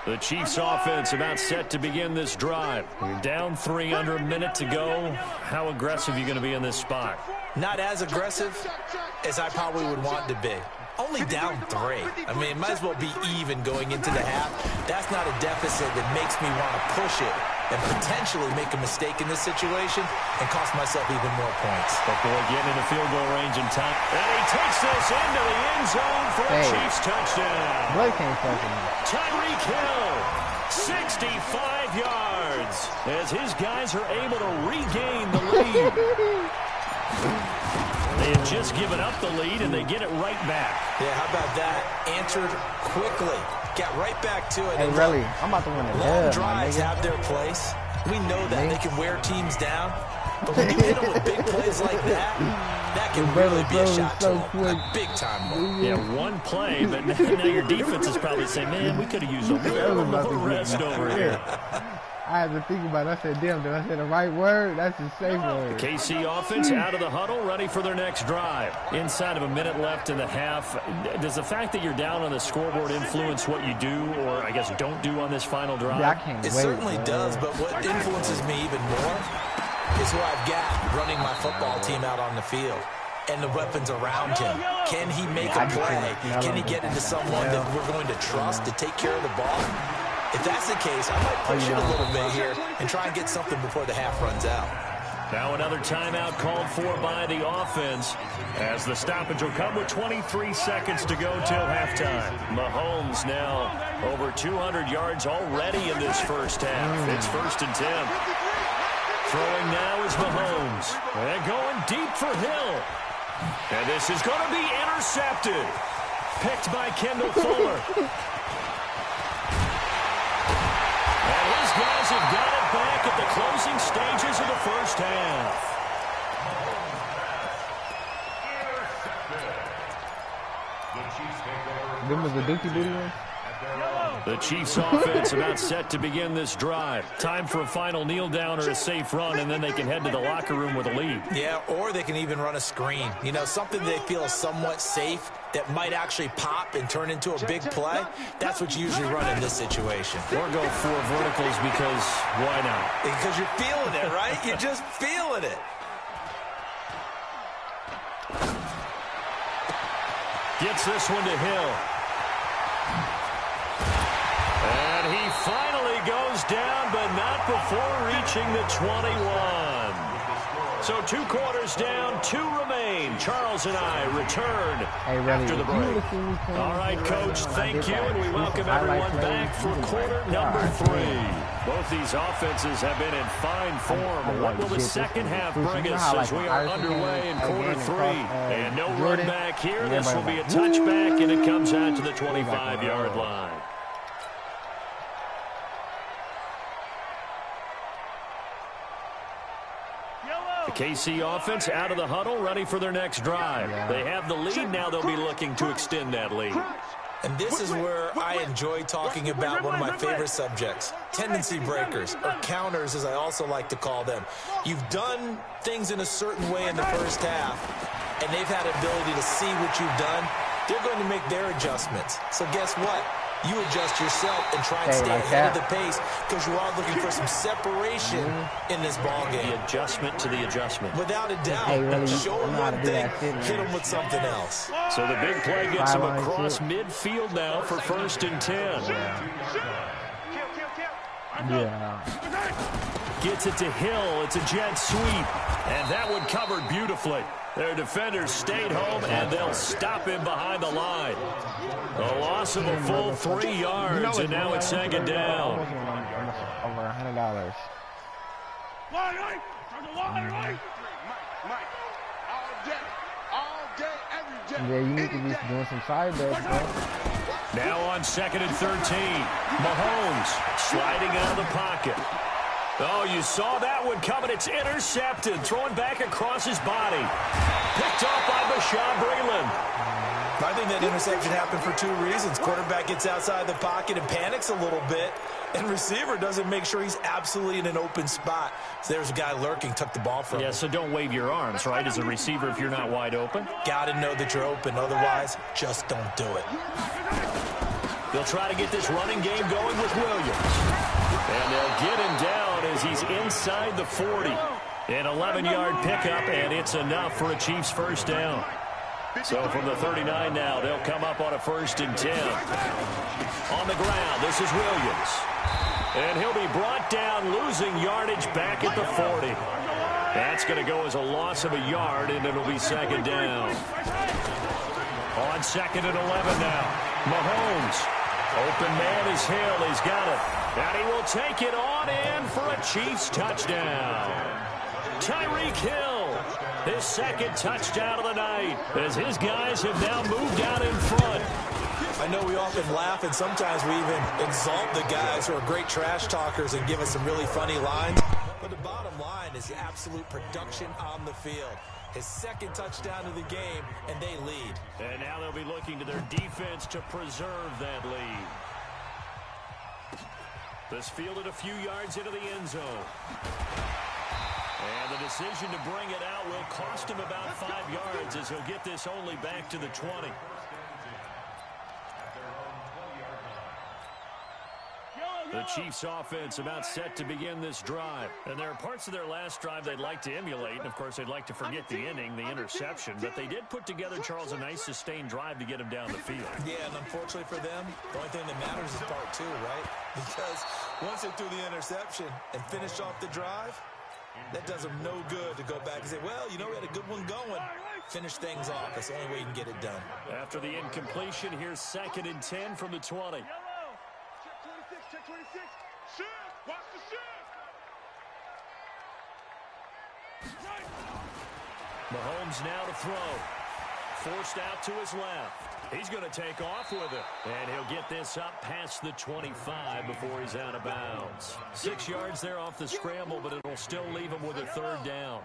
The Chiefs offense about set to begin this drive. Down 3 under a minute to go. How aggressive are you going to be in this spot? Not as aggressive as I probably would want to be. Only down 3. I mean, it might as well be even going into the half. That's not a deficit that makes me want to push it and potentially make a mistake in this situation and cost myself even more points. But boy, getting into field goal range in time. And he takes this into the end zone for a Chiefs touchdown. Tyreek Hill, 65 yards, as his guys are able to regain the lead. They had just given up the lead, and they get it right back. Yeah, how about that? Answered quickly. Got right back to it. Hey, really, I'm about to win a long drives have their place. We know that. They can wear teams down. But when you hit them with big plays like that, that can really be a shot to him. A big-time one. Yeah, one play, but now your defense is probably saying, man, we could have used a little more rest over here. I had to think about it. I said, damn, did I say the right word? That's a safe word. The KC offense out of the huddle, ready for their next drive. Inside of a minute left in the half. Does the fact that you're down on the scoreboard influence what you do, or I guess don't do on this final drive? Yeah, I can't It wait, certainly man. does, but what influences me even more is who I've got running my football team out on the field and the weapons around him. Can he make a play? Can he get into someone that we're going to trust to take care of the ball? If that's the case, I might push it a little bit here and try and get something before the half runs out. Now another timeout called for by the offense as the stoppage will come with 23 seconds to go till halftime. Mahomes now over 200 yards already in this first half. It's 1st and 10. Throwing now is Mahomes. And going deep for Hill. And this is going to be intercepted. Picked by Kendall Fuller. And his guys have got it back at the closing stages of the first half. Them was the Dookie Booty one? The Chiefs offense about set to begin this drive. Time for a final kneel down or a safe run, and then they can head to the locker room with a lead. Yeah, or they can even run a screen. You know, something they feel is somewhat safe that might actually pop and turn into a big play. That's what you usually run in this situation. Or go for verticals because why not? Because you're feeling it, right? You're just feeling it. Gets this one to Hill. And he finally goes down, but not before reaching the 21. So 2 quarters down, 2 remain. Charles and I return after the break. All right, Coach, thank you, and we welcome everyone back for quarter number 3. Both these offenses have been in fine form. What will the second half bring us as we are underway in quarter 3? And no run back here. This will be a touchback, and it comes out to the 25-yard line. The KC offense out of the huddle, ready for their next drive. They have the lead. Now they'll be looking to extend that lead. And this is where I enjoy talking about one of my favorite subjects, tendency breakers, or counters as I also like to call them. You've done things in a certain way in the first half, and they've had the ability to see what you've done. They're going to make their adjustments. So guess what? You adjust yourself and try and stay ahead of the pace because you are looking for some separation in this ball game. The adjustment to the adjustment. Without a doubt, show them one thing, hit them with something else. So the big play gets him across midfield now for 1st and 10. Gets it to Hill. It's a jet sweep. And that one covered beautifully. Their defenders stayed home, and they'll stop him behind the line. A loss of a full 3 yards, and now it's 2nd down. Over $100. Yeah, you need to be doing some side bets, bro. Now on 2nd and 13. Mahomes sliding out of the pocket. Oh, you saw that one coming. It's intercepted. Throwing back across his body. Picked off by Bashaud Breeland. I think that interception happened for 2 reasons. Quarterback gets outside the pocket and panics a little bit, and receiver doesn't make sure he's absolutely in an open spot. So there's a guy lurking, took the ball from him. Yeah, so don't wave your arms, right, as a receiver if you're not wide open. Got to know that you're open. Otherwise, just don't do it. They'll try to get this running game going with Williams. And they'll get him down as he's inside the 40. An 11-yard pickup, and it's enough for a Chiefs first down. So from the 39 now, they'll come up on a 1st and 10. On the ground, this is Williams. And he'll be brought down, losing yardage back at the 40. That's going to go as a loss of a yard, and it'll be 2nd down. On 2nd and 11 now. Mahomes. Open man is Hill. He's got it. And he will take it on in for a Chiefs touchdown. Tyreek Hill, his 2nd touchdown of the night, as his guys have now moved out in front. I know we often laugh, and sometimes we even exalt the guys who are great trash talkers and give us some really funny lines. But the bottom line is absolute production on the field. His second touchdown of the game, and they lead. And now they'll be looking to their defense to preserve that lead. This fielded a few yards into the end zone. And the decision to bring it out will cost him about 5 yards as he'll get this only back to the 20. The Chiefs' offense about set to begin this drive. And there are parts of their last drive they'd like to emulate. And, of course, they'd like to forget the ending, the interception. But they did put together, Charles, a nice sustained drive to get him down the field. Yeah, and unfortunately for them, the only thing that matters is part 2, right? Because once they threw the interception and finished off the drive, that does them no good to go back and say, well, you know, we had a good one going. Finish things off. That's the only way you can get it done. After the incompletion, here's 2nd and 10 from the 20. Check 26. Shift. Watch the shift. Mahomes now to throw. Forced out to his left. He's going to take off with it. And he'll get this up past the 25 before he's out of bounds. 6 yards there off the scramble, but it'll still leave him with a 3rd down.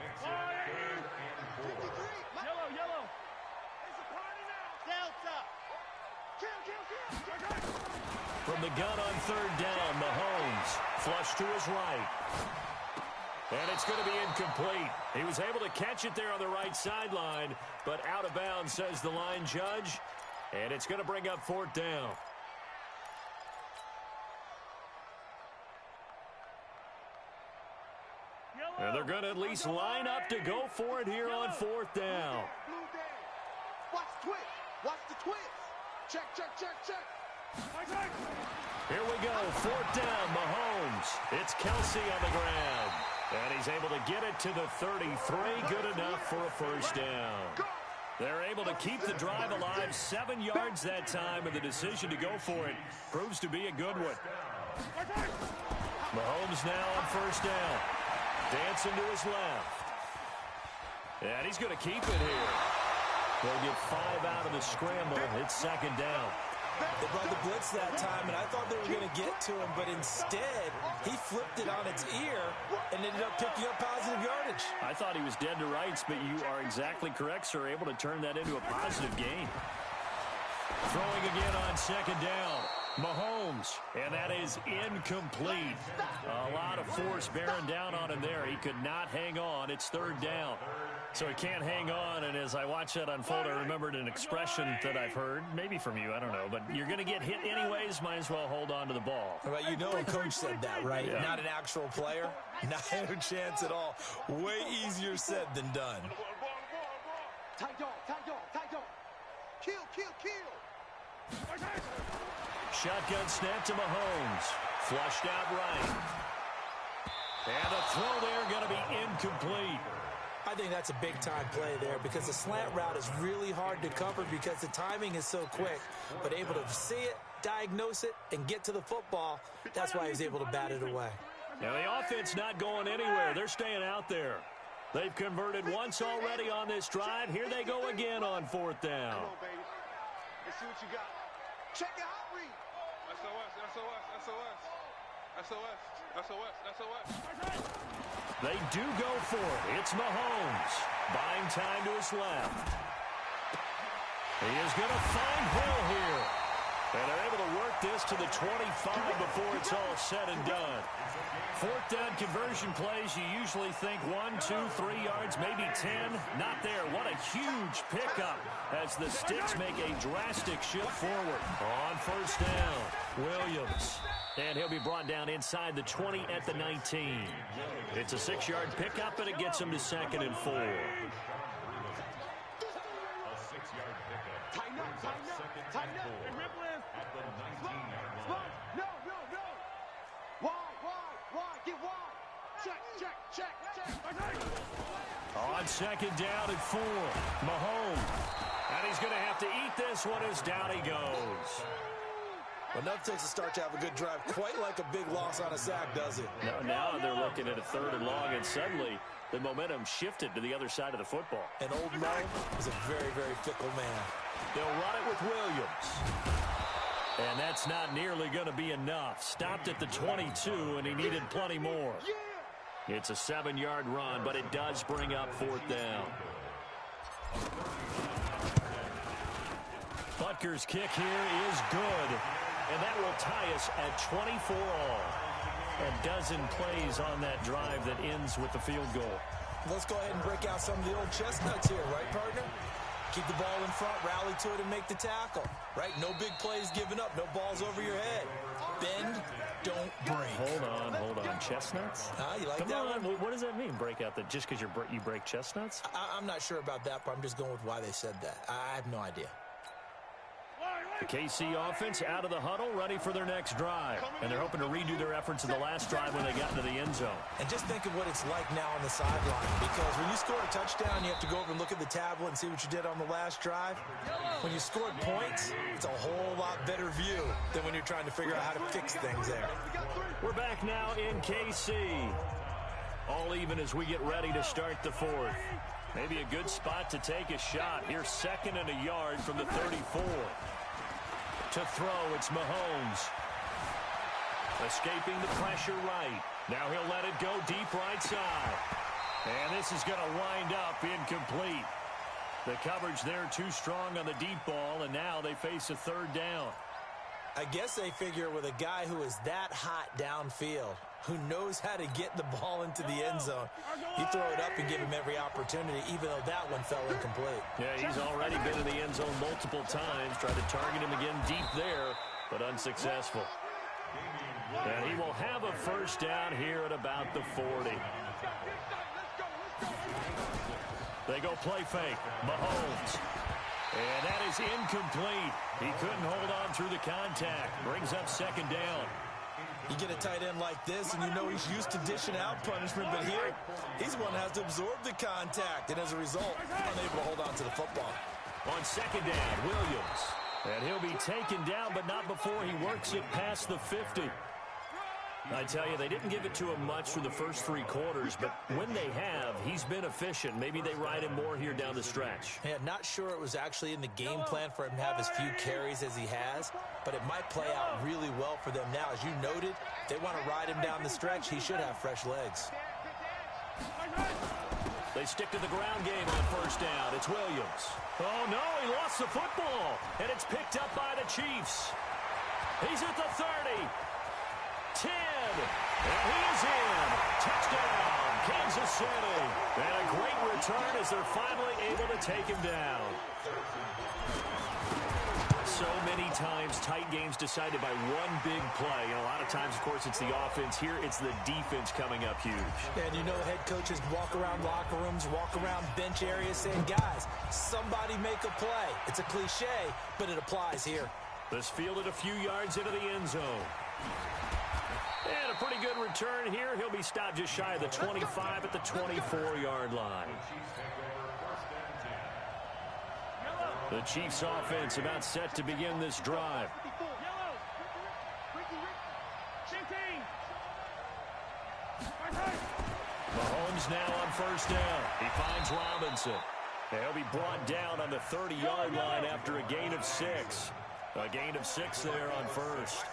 Yellow. It's a party now. Delta. Kill. From the gun on 3rd down, Mahomes flush to his right. And it's going to be incomplete. He was able to catch it there on the right sideline, but out of bounds, says the line judge. And it's going to bring up 4th down. And they're going to at least line up to go for it here on 4th down. Watch the twist. Watch the twist. Check. Here we go, 4th down, Mahomes. It's Kelsey on the ground. And he's able to get it to the 33, good enough for a 1st down. They're able to keep the drive alive, 7 yards that time, and the decision to go for it proves to be a good one. Mahomes now on 1st down. Dancing to his left. And he's going to keep it here. They'll get 5 out of the scramble. It's 2nd down. They brought the blitz that time, and I thought they were going to get to him, but instead, he flipped it on its ear and ended up picking up positive yardage. I thought he was dead to rights, but you are exactly correct, sir. Able to turn that into a positive gain. Throwing again on 2nd down. Mahomes, and that is incomplete. A lot of force bearing down on him there. He could not hang on. It's 3rd down. So he can't hang on, and as I watch that unfold, I remembered an expression that I've heard, maybe from you, I don't know, but you're going to get hit anyways, might as well hold on to the ball. Well, you know a coach said that, right? Yeah. Not an actual player. Not a chance at all. Way easier said than done. Tight dog. Kill. Shotgun snap to Mahomes. Flushed out right. And a throw there going to be incomplete. I think that's a big-time play there because the slant route is really hard to cover because the timing is so quick. But able to see it, diagnose it, and get to the football, that's why he was able to bat it away. Now, the offense not going anywhere. They're staying out there. They've converted once already on this drive. Here they go again on 4th down. Come on, baby. Let's see what you got. Check your hot read. SOS. They do go for it. It's Mahomes. Buying time to his left. He is going to find Hill here. And they're able to work this to the 25 before it's all said and done. 4th down conversion plays, you usually think 1, 2, 3 yards, maybe 10. Not there. What a huge pickup as the Sticks make a drastic shift forward. On 1st down, Williams. And he'll be brought down inside the 20 at the 19. It's a 6-yard pickup, and it gets him to 2nd and 4. Tighten up. No. Wide. Get wide. Check. On 2nd down at 4, Mahomes. And he's going to have to eat this one as down he goes. Enough takes a start to have a good drive, quite like a big loss on a sack, does it? Now they're looking at a 3rd and long, and suddenly the momentum shifted to the other side of the football. And old Mo is a very, very fickle man. They'll run it with Williams. And that's not nearly going to be enough. Stopped at the 22, and he needed plenty more. It's a 7-yard run, but it does bring up 4th down. Butker's kick here is good, and that will tie us at 24 all. A dozen plays on that drive that ends with the field goal. Let's go ahead and break out some of the old chestnuts here, right, partner? Keep the ball in front, rally to it, and make the tackle, right? No big plays given up, no balls over your head. Bend, don't break. Hold on. Chestnuts? You like Come that on. one? What does that mean, break out that just because you break chestnuts? I'm not sure about that, but I'm just going with why they said that. I have no idea. The KC offense out of the huddle, ready for their next drive. And they're hoping to redo their efforts in the last drive when they got into the end zone. And just think of what it's like now on the sideline. Because when you score a touchdown, you have to go over and look at the tablet and see what you did on the last drive. When you scored points, it's a whole lot better view than when you're trying to figure out how to fix things there. We're back now in KC. All even as we get ready to start the fourth. Maybe a good spot to take a shot. Here's 2nd and a yard from the 34. To throw, it's Mahomes. Escaping the pressure right. Now he'll let it go deep right side. And this is going to wind up incomplete. The coverage there too strong on the deep ball, and now they face a 3rd down. I guess they figure with a guy who is that hot downfield, who knows how to get the ball into the end zone, you throw it up and give him every opportunity, even though that one fell incomplete. Yeah, he's already been in the end zone multiple times, tried to target him again deep there, but unsuccessful. And he will have a 1st down here at about the 40. They go play fake. Mahomes. And that is incomplete. He couldn't hold on through the contact. Brings up 2nd down. You get a tight end like this, and you know he's used to dishing out punishment, but here, he's the one that has to absorb the contact, and as a result, unable to hold on to the football. On 2nd down, Williams. And he'll be taken down, but not before he works it past the 50. I tell you, they didn't give it to him much through the first 3 quarters, but when they have, he's been efficient. Maybe they ride him more here down the stretch. Yeah, not sure it was actually in the game plan for him to have as few carries as he has, but it might play out really well for them now. As you noted, if they want to ride him down the stretch, he should have fresh legs. They stick to the ground game on 1st down. It's Williams. Oh, no, he lost the football, and it's picked up by the Chiefs. He's at the 30. 10, and he is in. Touchdown, Kansas City. And a great return as they're finally able to take him down. So many times, tight games decided by one big play. And a lot of times, of course, it's the offense. Here, it's the defense coming up huge. And you know head coaches walk around locker rooms, walk around bench areas saying, guys, somebody make a play. It's a cliche, but it applies here. This fielded a few yards into the end zone. And a pretty good return here. He'll be stopped just shy of the 25 at the 24-yard line. The Chiefs offense about set to begin this drive. Mahomes now on 1st down. He finds Robinson. He'll be brought down on the 30-yard line after a gain of 6. A gain of 6 there on 1st.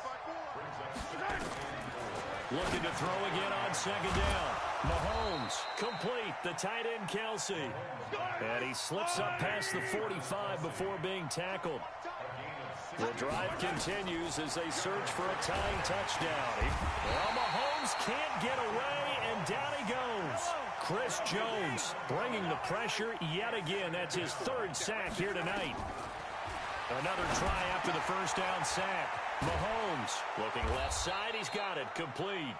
Looking to throw again on 2nd down. Mahomes, complete, the tight end Kelsey. And he slips up past the 45 before being tackled. The drive continues as they search for a tying touchdown. Well, Mahomes can't get away, and down he goes. Chris Jones bringing the pressure yet again. That's his 3rd sack here tonight. Another try after the 1st down sack. Mahomes looking left side. He's got it. Complete.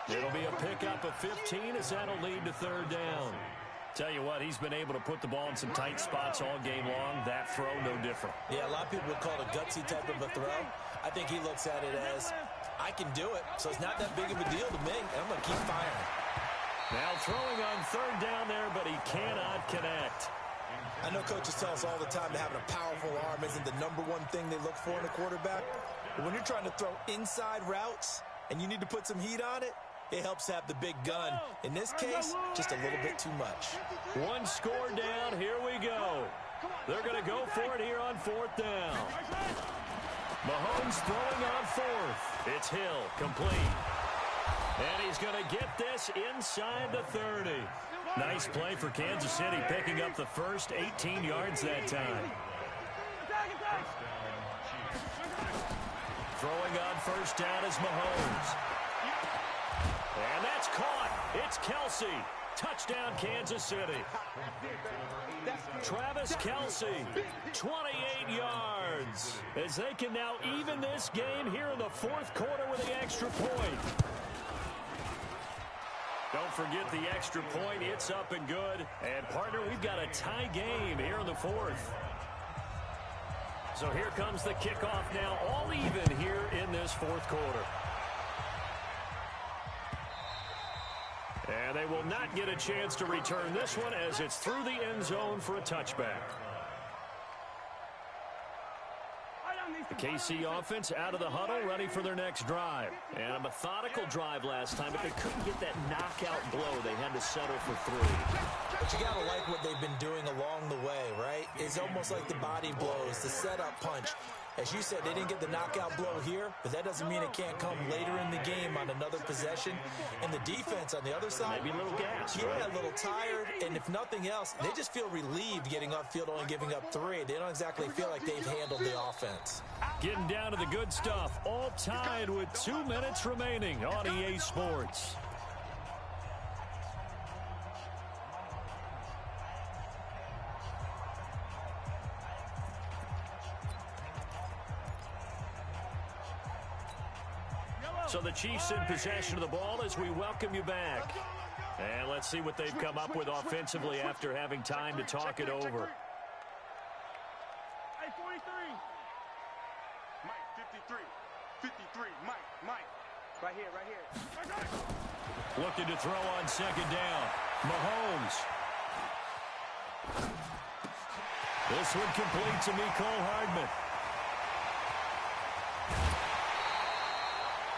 It'll be a pickup of 15 as that'll lead to 3rd down. Tell you what, he's been able to put the ball in some tight spots all game long. That throw, no different. Yeah, a lot of people would call it a gutsy type of a throw. I think he looks at it as, I can do it, so it's not that big of a deal to me, and I'm going to keep firing. Now throwing on 3rd down there, but he cannot connect. I know coaches tell us all the time that having a powerful arm isn't the #1 thing they look for in a quarterback. But when you're trying to throw inside routes and you need to put some heat on it, it helps have the big gun. In this case, just a little bit too much. 1 score down. Here we go. They're going to go for it here on 4th down. Mahomes throwing on 4th. It's Hill, complete. And he's going to get this inside the 30. Nice play for Kansas City, picking up the first 18 yards that time. Throwing on first down is Mahomes. And that's caught. It's Kelsey. Touchdown, Kansas City. Travis Kelsey, 28 yards. As they can now even this game here in the fourth quarter with the extra point. Don't forget the extra point. It's up and good. And, partner, we've got a tie game here in the fourth. So here comes the kickoff now, all even here in this fourth quarter. And they will not get a chance to return this one as it's through the end zone for a touchback. The KC offense out of the huddle, ready for their next drive. And a methodical drive last time, but they couldn't get that knockout blow. They had to settle for 3. But you got to like what they've been doing along the way, right? It's almost like the body blows, the setup punch. As you said, they didn't get the knockout blow here, but that doesn't mean it can't come later in the game on another possession. And the defense on the other side, maybe a little gas. Yeah, right? a little tired. And if nothing else, they just feel relieved getting upfield, only giving up 3. They don't exactly feel like they've handled the offense. Getting down to the good stuff, all tied with 2 minutes remaining on EA Sports. So the Chiefs in possession of the ball as we welcome you back. And let's see what they've come up with offensively after having time to talk it over. Hey, 43. Mike, 53. 53. Mike. Right here. Looking to throw on second down. Mahomes. This one complete to Mecole Hardman.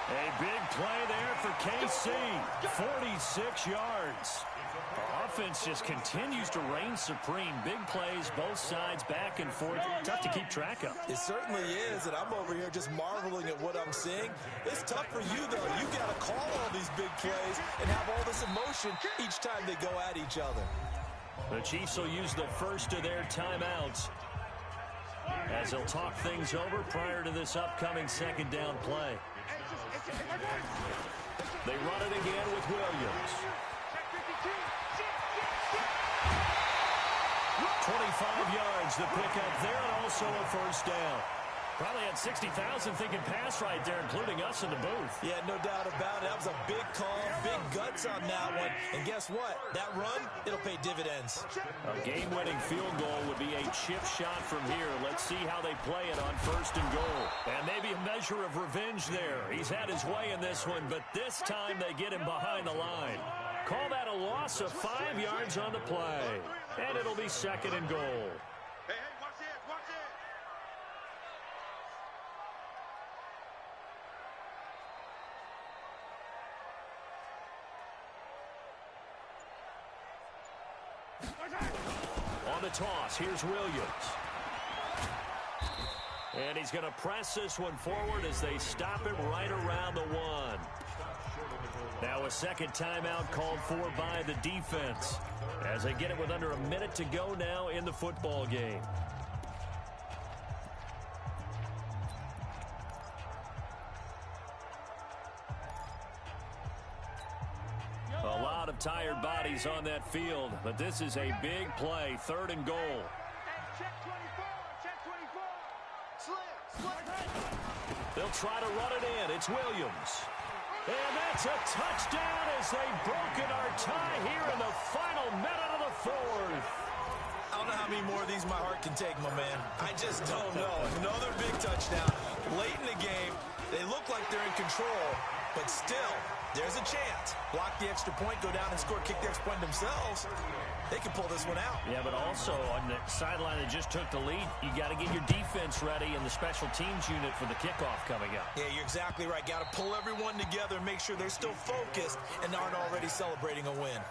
A big play there for KC. 46 yards. The offense just continues to reign supreme. Big plays, both sides, back and forth. Tough to keep track of. It certainly is, and I'm over here just marveling at what I'm seeing. It's tough for you, though. You got to call all these big plays and have all this emotion each time they go at each other. The Chiefs will use the first of their timeouts as they'll talk things over prior to this upcoming second down play. They run it again with Williams. 25 yards the pickup there, and also a first down. Probably had 60,000 thinking pass right there, including us in the booth. Yeah, no doubt about it. That was a big call, big guts on that one. And guess what? That run, it'll pay dividends. A game-winning field goal would be a chip shot from here. Let's see how they play it on first and goal. And maybe a measure of revenge there. He's had his way in this one, but this time they get him behind the line. Call that a loss of 5 yards on the play. And it'll be second and goal. Hey, watch it. On the toss, here's Williams. And he's going to press this one forward as they stop it right around the 1. Now a second timeout called for by the defense as they get it with under a minute to go now in the football game. A lot of tired bodies on that field, but this is a big play, third and goal. Check 24. They'll try to run it in. It's Williams. And that's a touchdown as they've broken our tie here in the final minute of the fourth. I don't know how many more of these my heart can take, my man. I just don't know. Another big touchdown. Late in the game, they look like they're in control, but still, there's a chance. Block the extra point, go down and score, kick the extra point themselves. They can pull this one out. Yeah, but also on the sideline that just took the lead, you got to get your defense ready and the special teams unit for the kickoff coming up. Yeah, you're exactly right. Got to pull everyone together and make sure they're still focused and aren't already celebrating a win.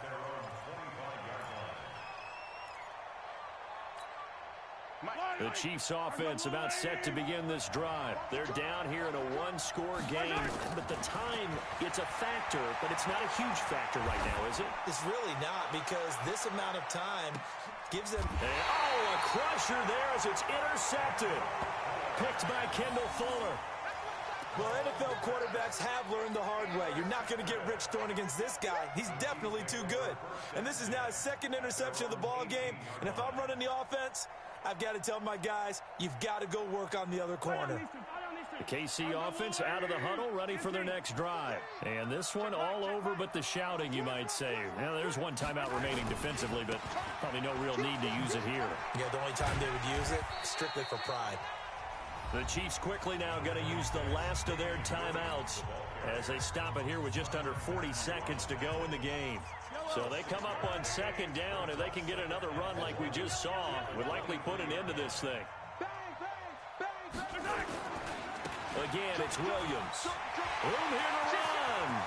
The Chiefs offense about set to begin this drive. They're down here in a one-score game, but the time, it's a factor, but it's not a huge factor right now, is it? It's really not, because this amount of time gives them... Oh, a crusher there as it's intercepted. Picked by Kendall Fuller. Well, NFL quarterbacks have learned the hard way. You're not going to get rich throwing against this guy. He's definitely too good. And this is now his second interception of the ball game. And if I'm running the offense, I've got to tell my guys, you've got to go work on the other corner. The KC offense out of the huddle, ready for their next drive. And this one all over but the shouting, you might say. Now, there's one timeout remaining defensively, but probably no real need to use it here. Yeah, the only time they would use it, strictly for pride. The Chiefs quickly now going to use the last of their timeouts as they stop it here with just under 40 seconds to go in the game. So they come up on second down, and they can get another run like we just saw, would likely put an end to this thing. Again, it's Williams. Room here to run.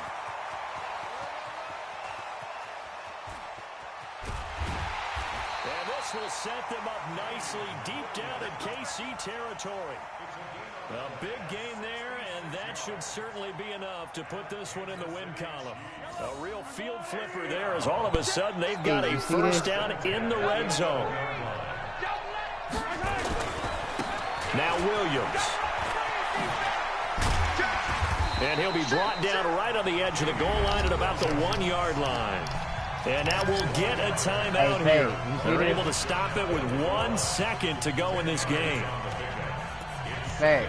And this will set them up nicely deep down in KC territory. A big gain there, and that should certainly be enough to put this one in the win column. A real field flipper there as all of a sudden they've got a first down in the red zone. Now Williams. And he'll be brought down right on the edge of the goal line at about the 1 yard line. And now we'll get a timeout here. They're able to stop it with 1 second to go in this game. Hey.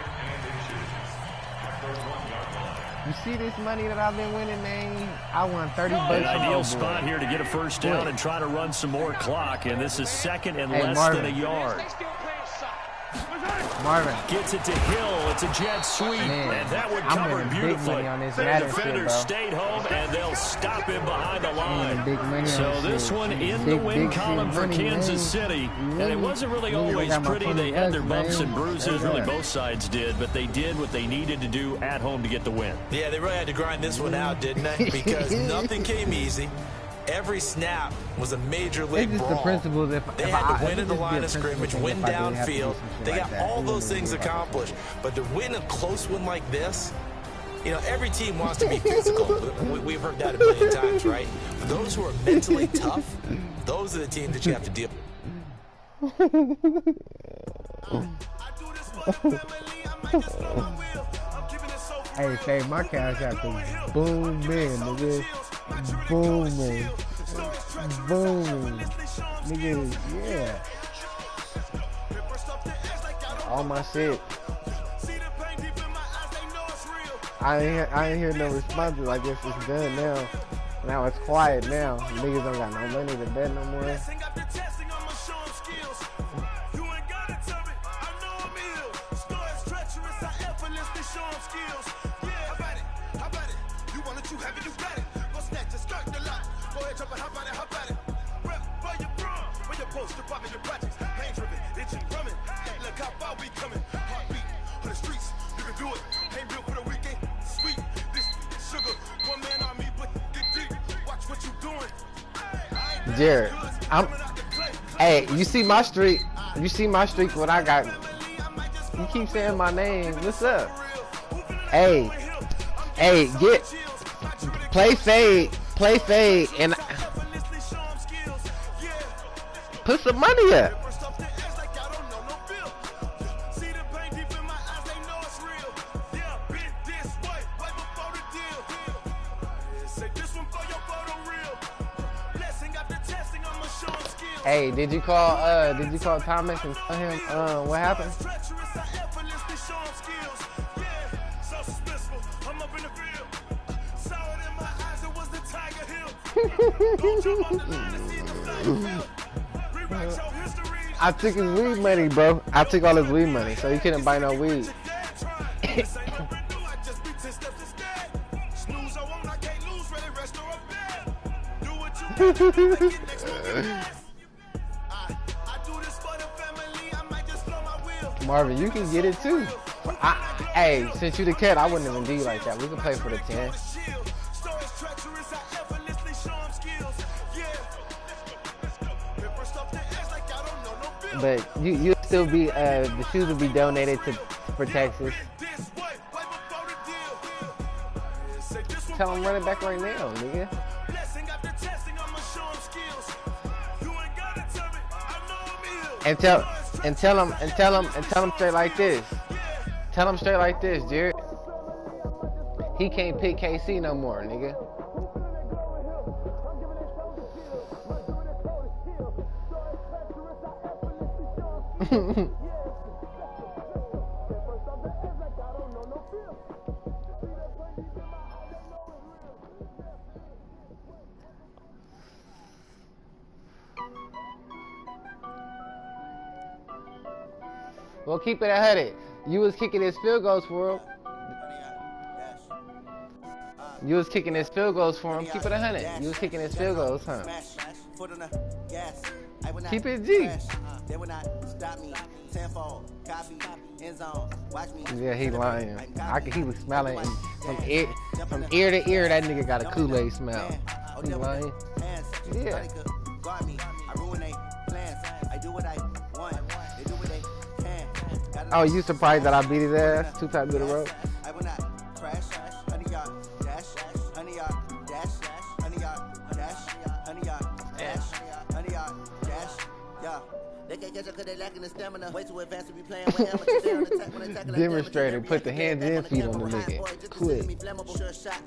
You see this money that I've been winning, man? I won 30 bucks. An ideal spot here to get a first down and try to run some more clock. And this is second and less Marvin. than a yard. Marvin Gets it to Hill. It's a jet sweep. Man, and that would I'm cover winning big beautifully. money on this The Madden defenders shit, bro. stayed home, and they'll stop him behind the line. Big money So on this shit. one in Big, the win big column shit for money, Kansas man. City. And it Really? wasn't really Niggas always got my pretty. They had their bumps man. and bruises. Really, Yeah. both sides did. But they did what they needed to do at home to get the win. Yeah, they really had to grind this one out, didn't they? Because nothing came easy. Every snap was a major league It's just the brawl. principles. They had to win in the line of scrimmage, win downfield. They got all those things accomplished. But to win a close one like this, you know, every team wants to be physical. We've heard that a million times, right? For those who are mentally tough, those are the teams that you have to deal Hey, say my cash out to boom man, nigga. Booming. Boom. Nigga, yeah. All my shit. I ain't hear no responses. I guess it's done now. Now it's quiet now. Niggas don't got no money to bet no more. Jared, hey, you see my streak? You see my streak? What I got? You keep saying my name. What's up? Hey, play fade, and put some money up. Hey, did you call Thomas and tell him what happened? I took his weed money, bro. I took all his weed money, so he couldn't buy no weed. Marvin, you can get it too. Hey, since you the cat, I wouldn't even do you like that. We can play for the 10. But you still be the shoes will be donated for Texas. Tell him run it back right now, nigga. And tell him straight like this. Tell him straight like this, Jared. He can't pick KC no more, nigga. Well, keep it 100. You was kicking his field goals for him. You was kicking his field goals for him. Keep it 100. You was kicking his field goals, huh? Keep it G. Yeah, he lying. He was smelling from ear to ear. That nigga got a Kool-Aid smell. He lying. Yeah. Oh, you surprised that I beat his ass 2 times in a row? Demonstrator, put the hands and feet on the nigga. Quick.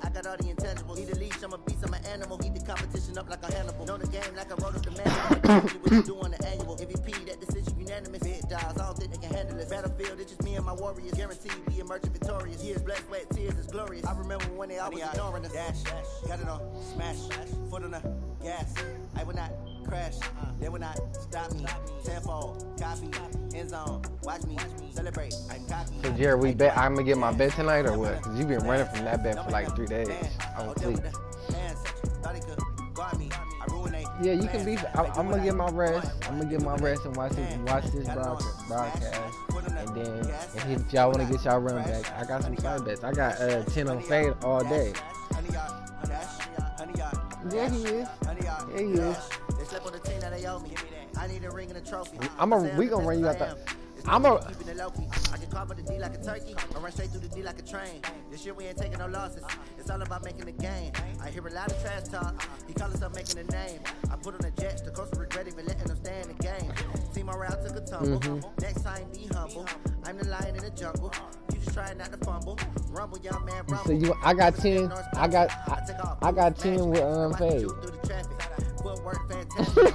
I got all the intangibles. Need a leash, I'm a beast, I'm an animal. Heat the competition up like a Hannibal. Know the game like I wrote up the manual. What you do on the annual. MVP, that decision unanimous. Big dials, I don't think they can handle this. Battlefield, it's just me and my warriors. Guaranteed we emerge victorious. Years, blood, sweat, tears, it's glorious. I remember when they always ignoring us. Dash, got it on, smash, foot on the gas. I will not crash, they will not stop me. Tenfold, copy, end zone, watch me celebrate. I'm cocky. So Jared, we bet I'm gonna get my bet tonight or what? Cause you've been running from that bet for like 3 days. I'm asleep. Yeah, you can be. I'm gonna get my rest. I'm gonna get my rest and watch this broadcast. And then if y'all wanna get y'all run back, I got some side bets. I got 10 on fade all day. Yeah, he is. Yeah, he is. I need a ring and a trophy. We gonna run you out the. I can carve the D like a turkey. I run straight through the D like a train. This year we ain't taking no losses. It's all about making a game. I hear a lot of trash talk. He call himself making a name. I put on the jets. The coach regret even letting them stay in the game. See my route took a tumble. Next time be humble. I'm the lion in the jungle. You just try not to fumble. Rumble, young man, rumble. So I got 10. I got 10 with fade. Footwork fantastic. Treat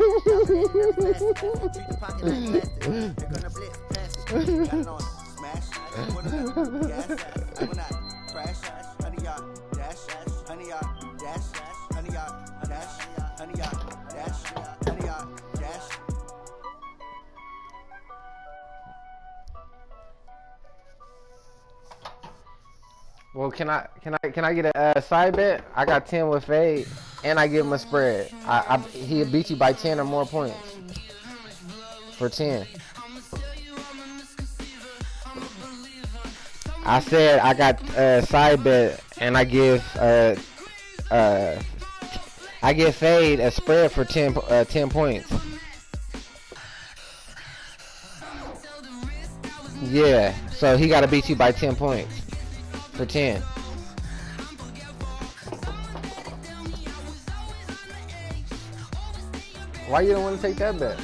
the pocket like plastic. They're gonna blitz past it. Got it on smash. Put it on gas. I will not crash. 100 yard dash. 100 yard dash. 100 yard dash. 100 yard dash. 100 yard dash. Well, can I get a side bet? I got 10 with fade, and I give him a spread. He'll beat you by 10 or more points for 10. I said I got a side bet, and I give fade a spread for 10 points. Yeah, so he got to beat you by 10 points. For 10. Why you don't want to take that bet?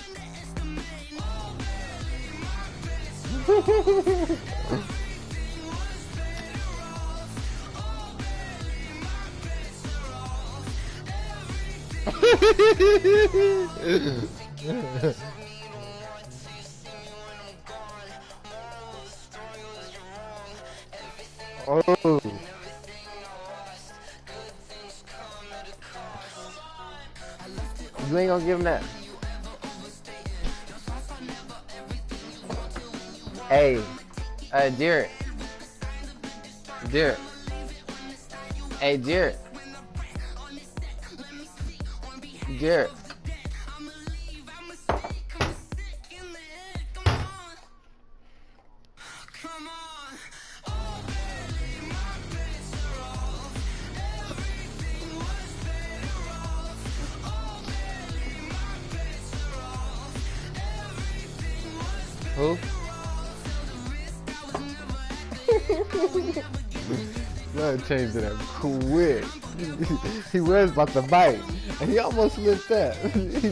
Oh. You ain't gonna give him that. Hey, Jared. Hey, Jared. Who? Love changed it up quick. He was about to bite, and he almost slipped up. He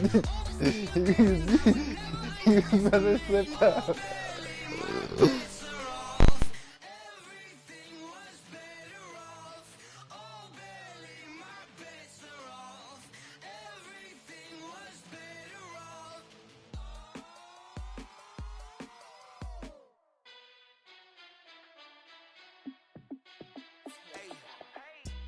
was about to slip up.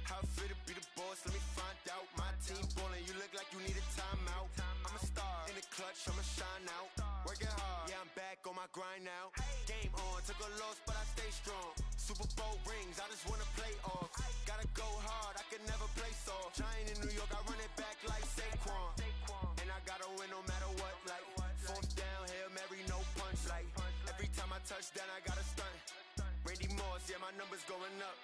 How fit to be the boss? Let me find out. My team ballin', you look like you need a timeout. I'm a star in the clutch, I'ma shine out. Working hard, yeah, I'm back on my grind now. Game on, took a loss, but I stay strong. Super Bowl rings, I just wanna play off. Gotta go hard, I can never play soft. Giant in New York, I run it back like Saquon. And I gotta win no matter what, like fourth down, Hail Mary, no punch. Like every time I touch down, I gotta stunt. Randy Moss, yeah, my numbers going up.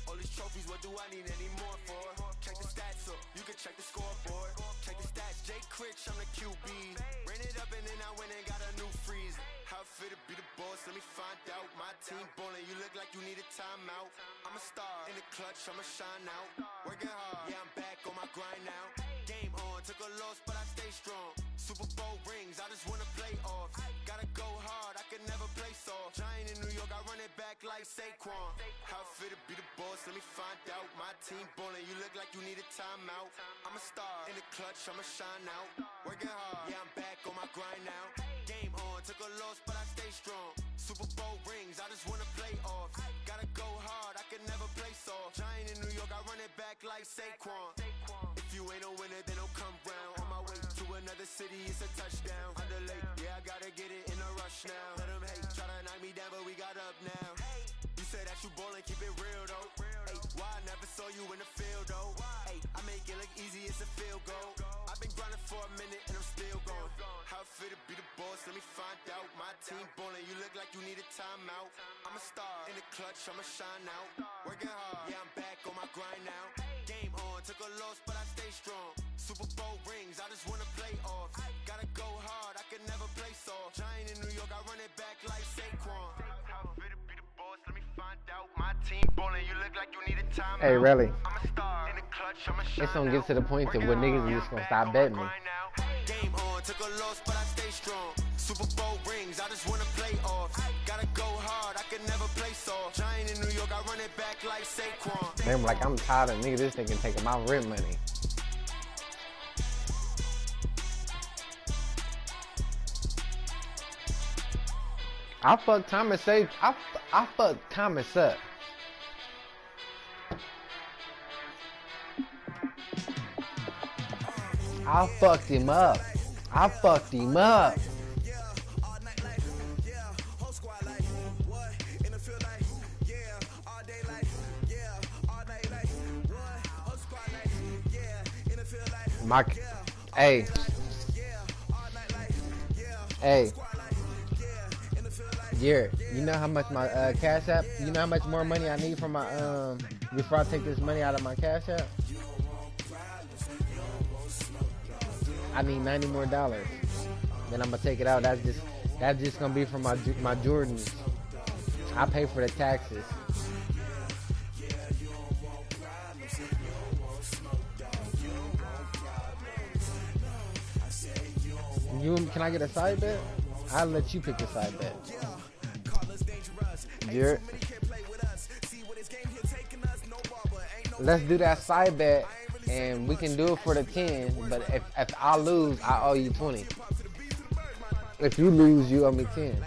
All these trophies, what do I need any more for? Check the stats up, you can check the scoreboard. Check the stats, Jay Critch, I'm the QB. Ran it up and then I went and got a new freeze. How fit to be the boss, let me find out. My team ballin', you look like you need a timeout. I'm a star in the clutch, I'ma shine out. Working hard, yeah, I'm back on my grind now. Game on, took a loss, but I stay strong. Super Bowl rings, I just wanna play off. Gotta go hard, I can never play soft. Giant in New York, I run it back like Saquon. How fit to be the boss, let me find out. My team ballin', you look like you need a timeout. I'm a star in the clutch, I'ma shine out. Working hard, yeah, I'm back on my grind now. Game on, took a loss, but I stay strong. Super Bowl rings, I just wanna play off. Gotta go hard, I can never play soft. Giant in New York, I run it back like Saquon. If you ain't a winner, then don't come round. On my way to another city, it's a touchdown. Underlay, yeah, I gotta get it in a rush now. Let them hate, try to knock me down, but we got up now. You say that you ballin', keep it real though. Hey, why I never saw you in the field though? Hey, I make it look easy, it's a field goal. I've been grinding for a minute and I'm still going. How fit to be the boss, let me find out. My team ballin', you look like you need a timeout. I'm a star in the clutch, I'ma shine out. Working hard, yeah, I'm back on my grind now. Game on, took a loss, but I stay strong. Super Bowl rings, I just wanna play off. Gotta go hard, I can never play soft. Giant in New York, I run it back like Saquon. How fit to be the boss, let me find out. My team ballin', you look like you need a timeout. Hey, really? I'm a star in the clutch, I'ma shine It's gonna get to the point to where niggas is just gonna stop betting me. Game on, took a loss, but I stay strong. Super Bowl rings, I just wanna play off. Gotta go hard, I can never play soft. Giant in New York, I run it back like Saquon. Man, like, I'm tired of niggas this nigga taking my rent money. I fucked Thomas up. I fucked Thomas up. I fucked him up. I fucked him up. Hey. Garrett, you know how much my Cash App, you know how much more money I need from my, before I take this money out of my Cash App? I need $90 more. Then I'm gonna take it out. That's just gonna be for my Jordans. I pay for the taxes. Can I get a side bet? I'll let you pick the side bet. Garrett. Let's do that side bet, and we can do it for the 10. But if I lose, I owe you 20. If you lose, you owe me 10.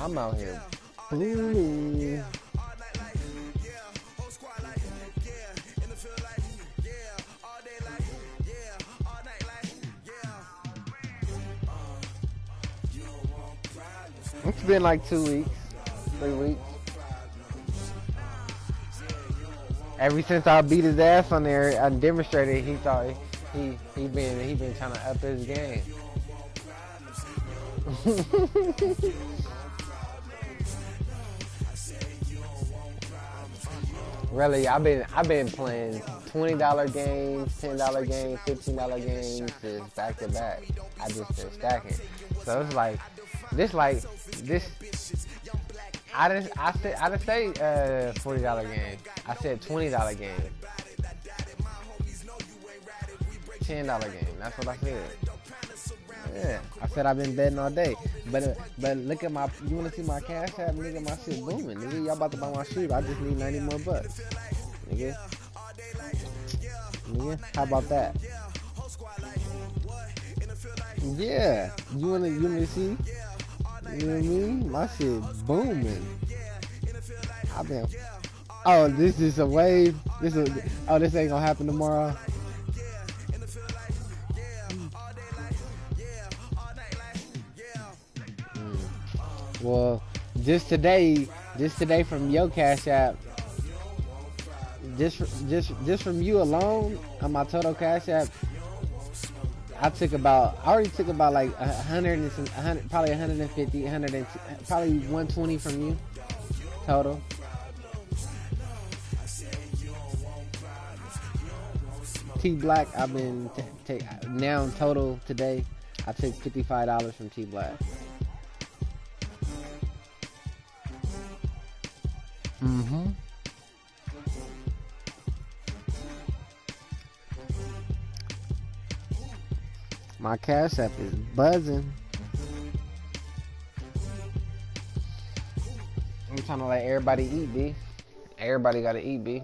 I'm out here. Blue. It's been like 2 weeks, 3 weeks. Ever since I beat his ass on there, I demonstrated he thought he been trying to up his game. Really, I've been playing $20 games, $10 games, $15 games, just back to back. I just been stacking. So it's like this. I didn't say $40 game. I said $20 game. $10 game. That's what I said. Yeah, I said I've been betting all day. But look at my. You wanna see my cash app, nigga? My shit booming, nigga. Y'all about to buy my shoes. I just need 90 more bucks, nigga. Nigga, how about that? Yeah, you wanna see? You know what I mean? My shit booming. I've been. Oh, this is a wave. This ain't gonna happen tomorrow. Well, just today from your cash app, just from you alone on my total cash app, I already took about like 100, probably 150, probably 120 from you total. T Black, I've been now in total today. I took $55 from T Black. My cash app is buzzing. I'm trying to let everybody eat, B. Everybody gotta eat, B.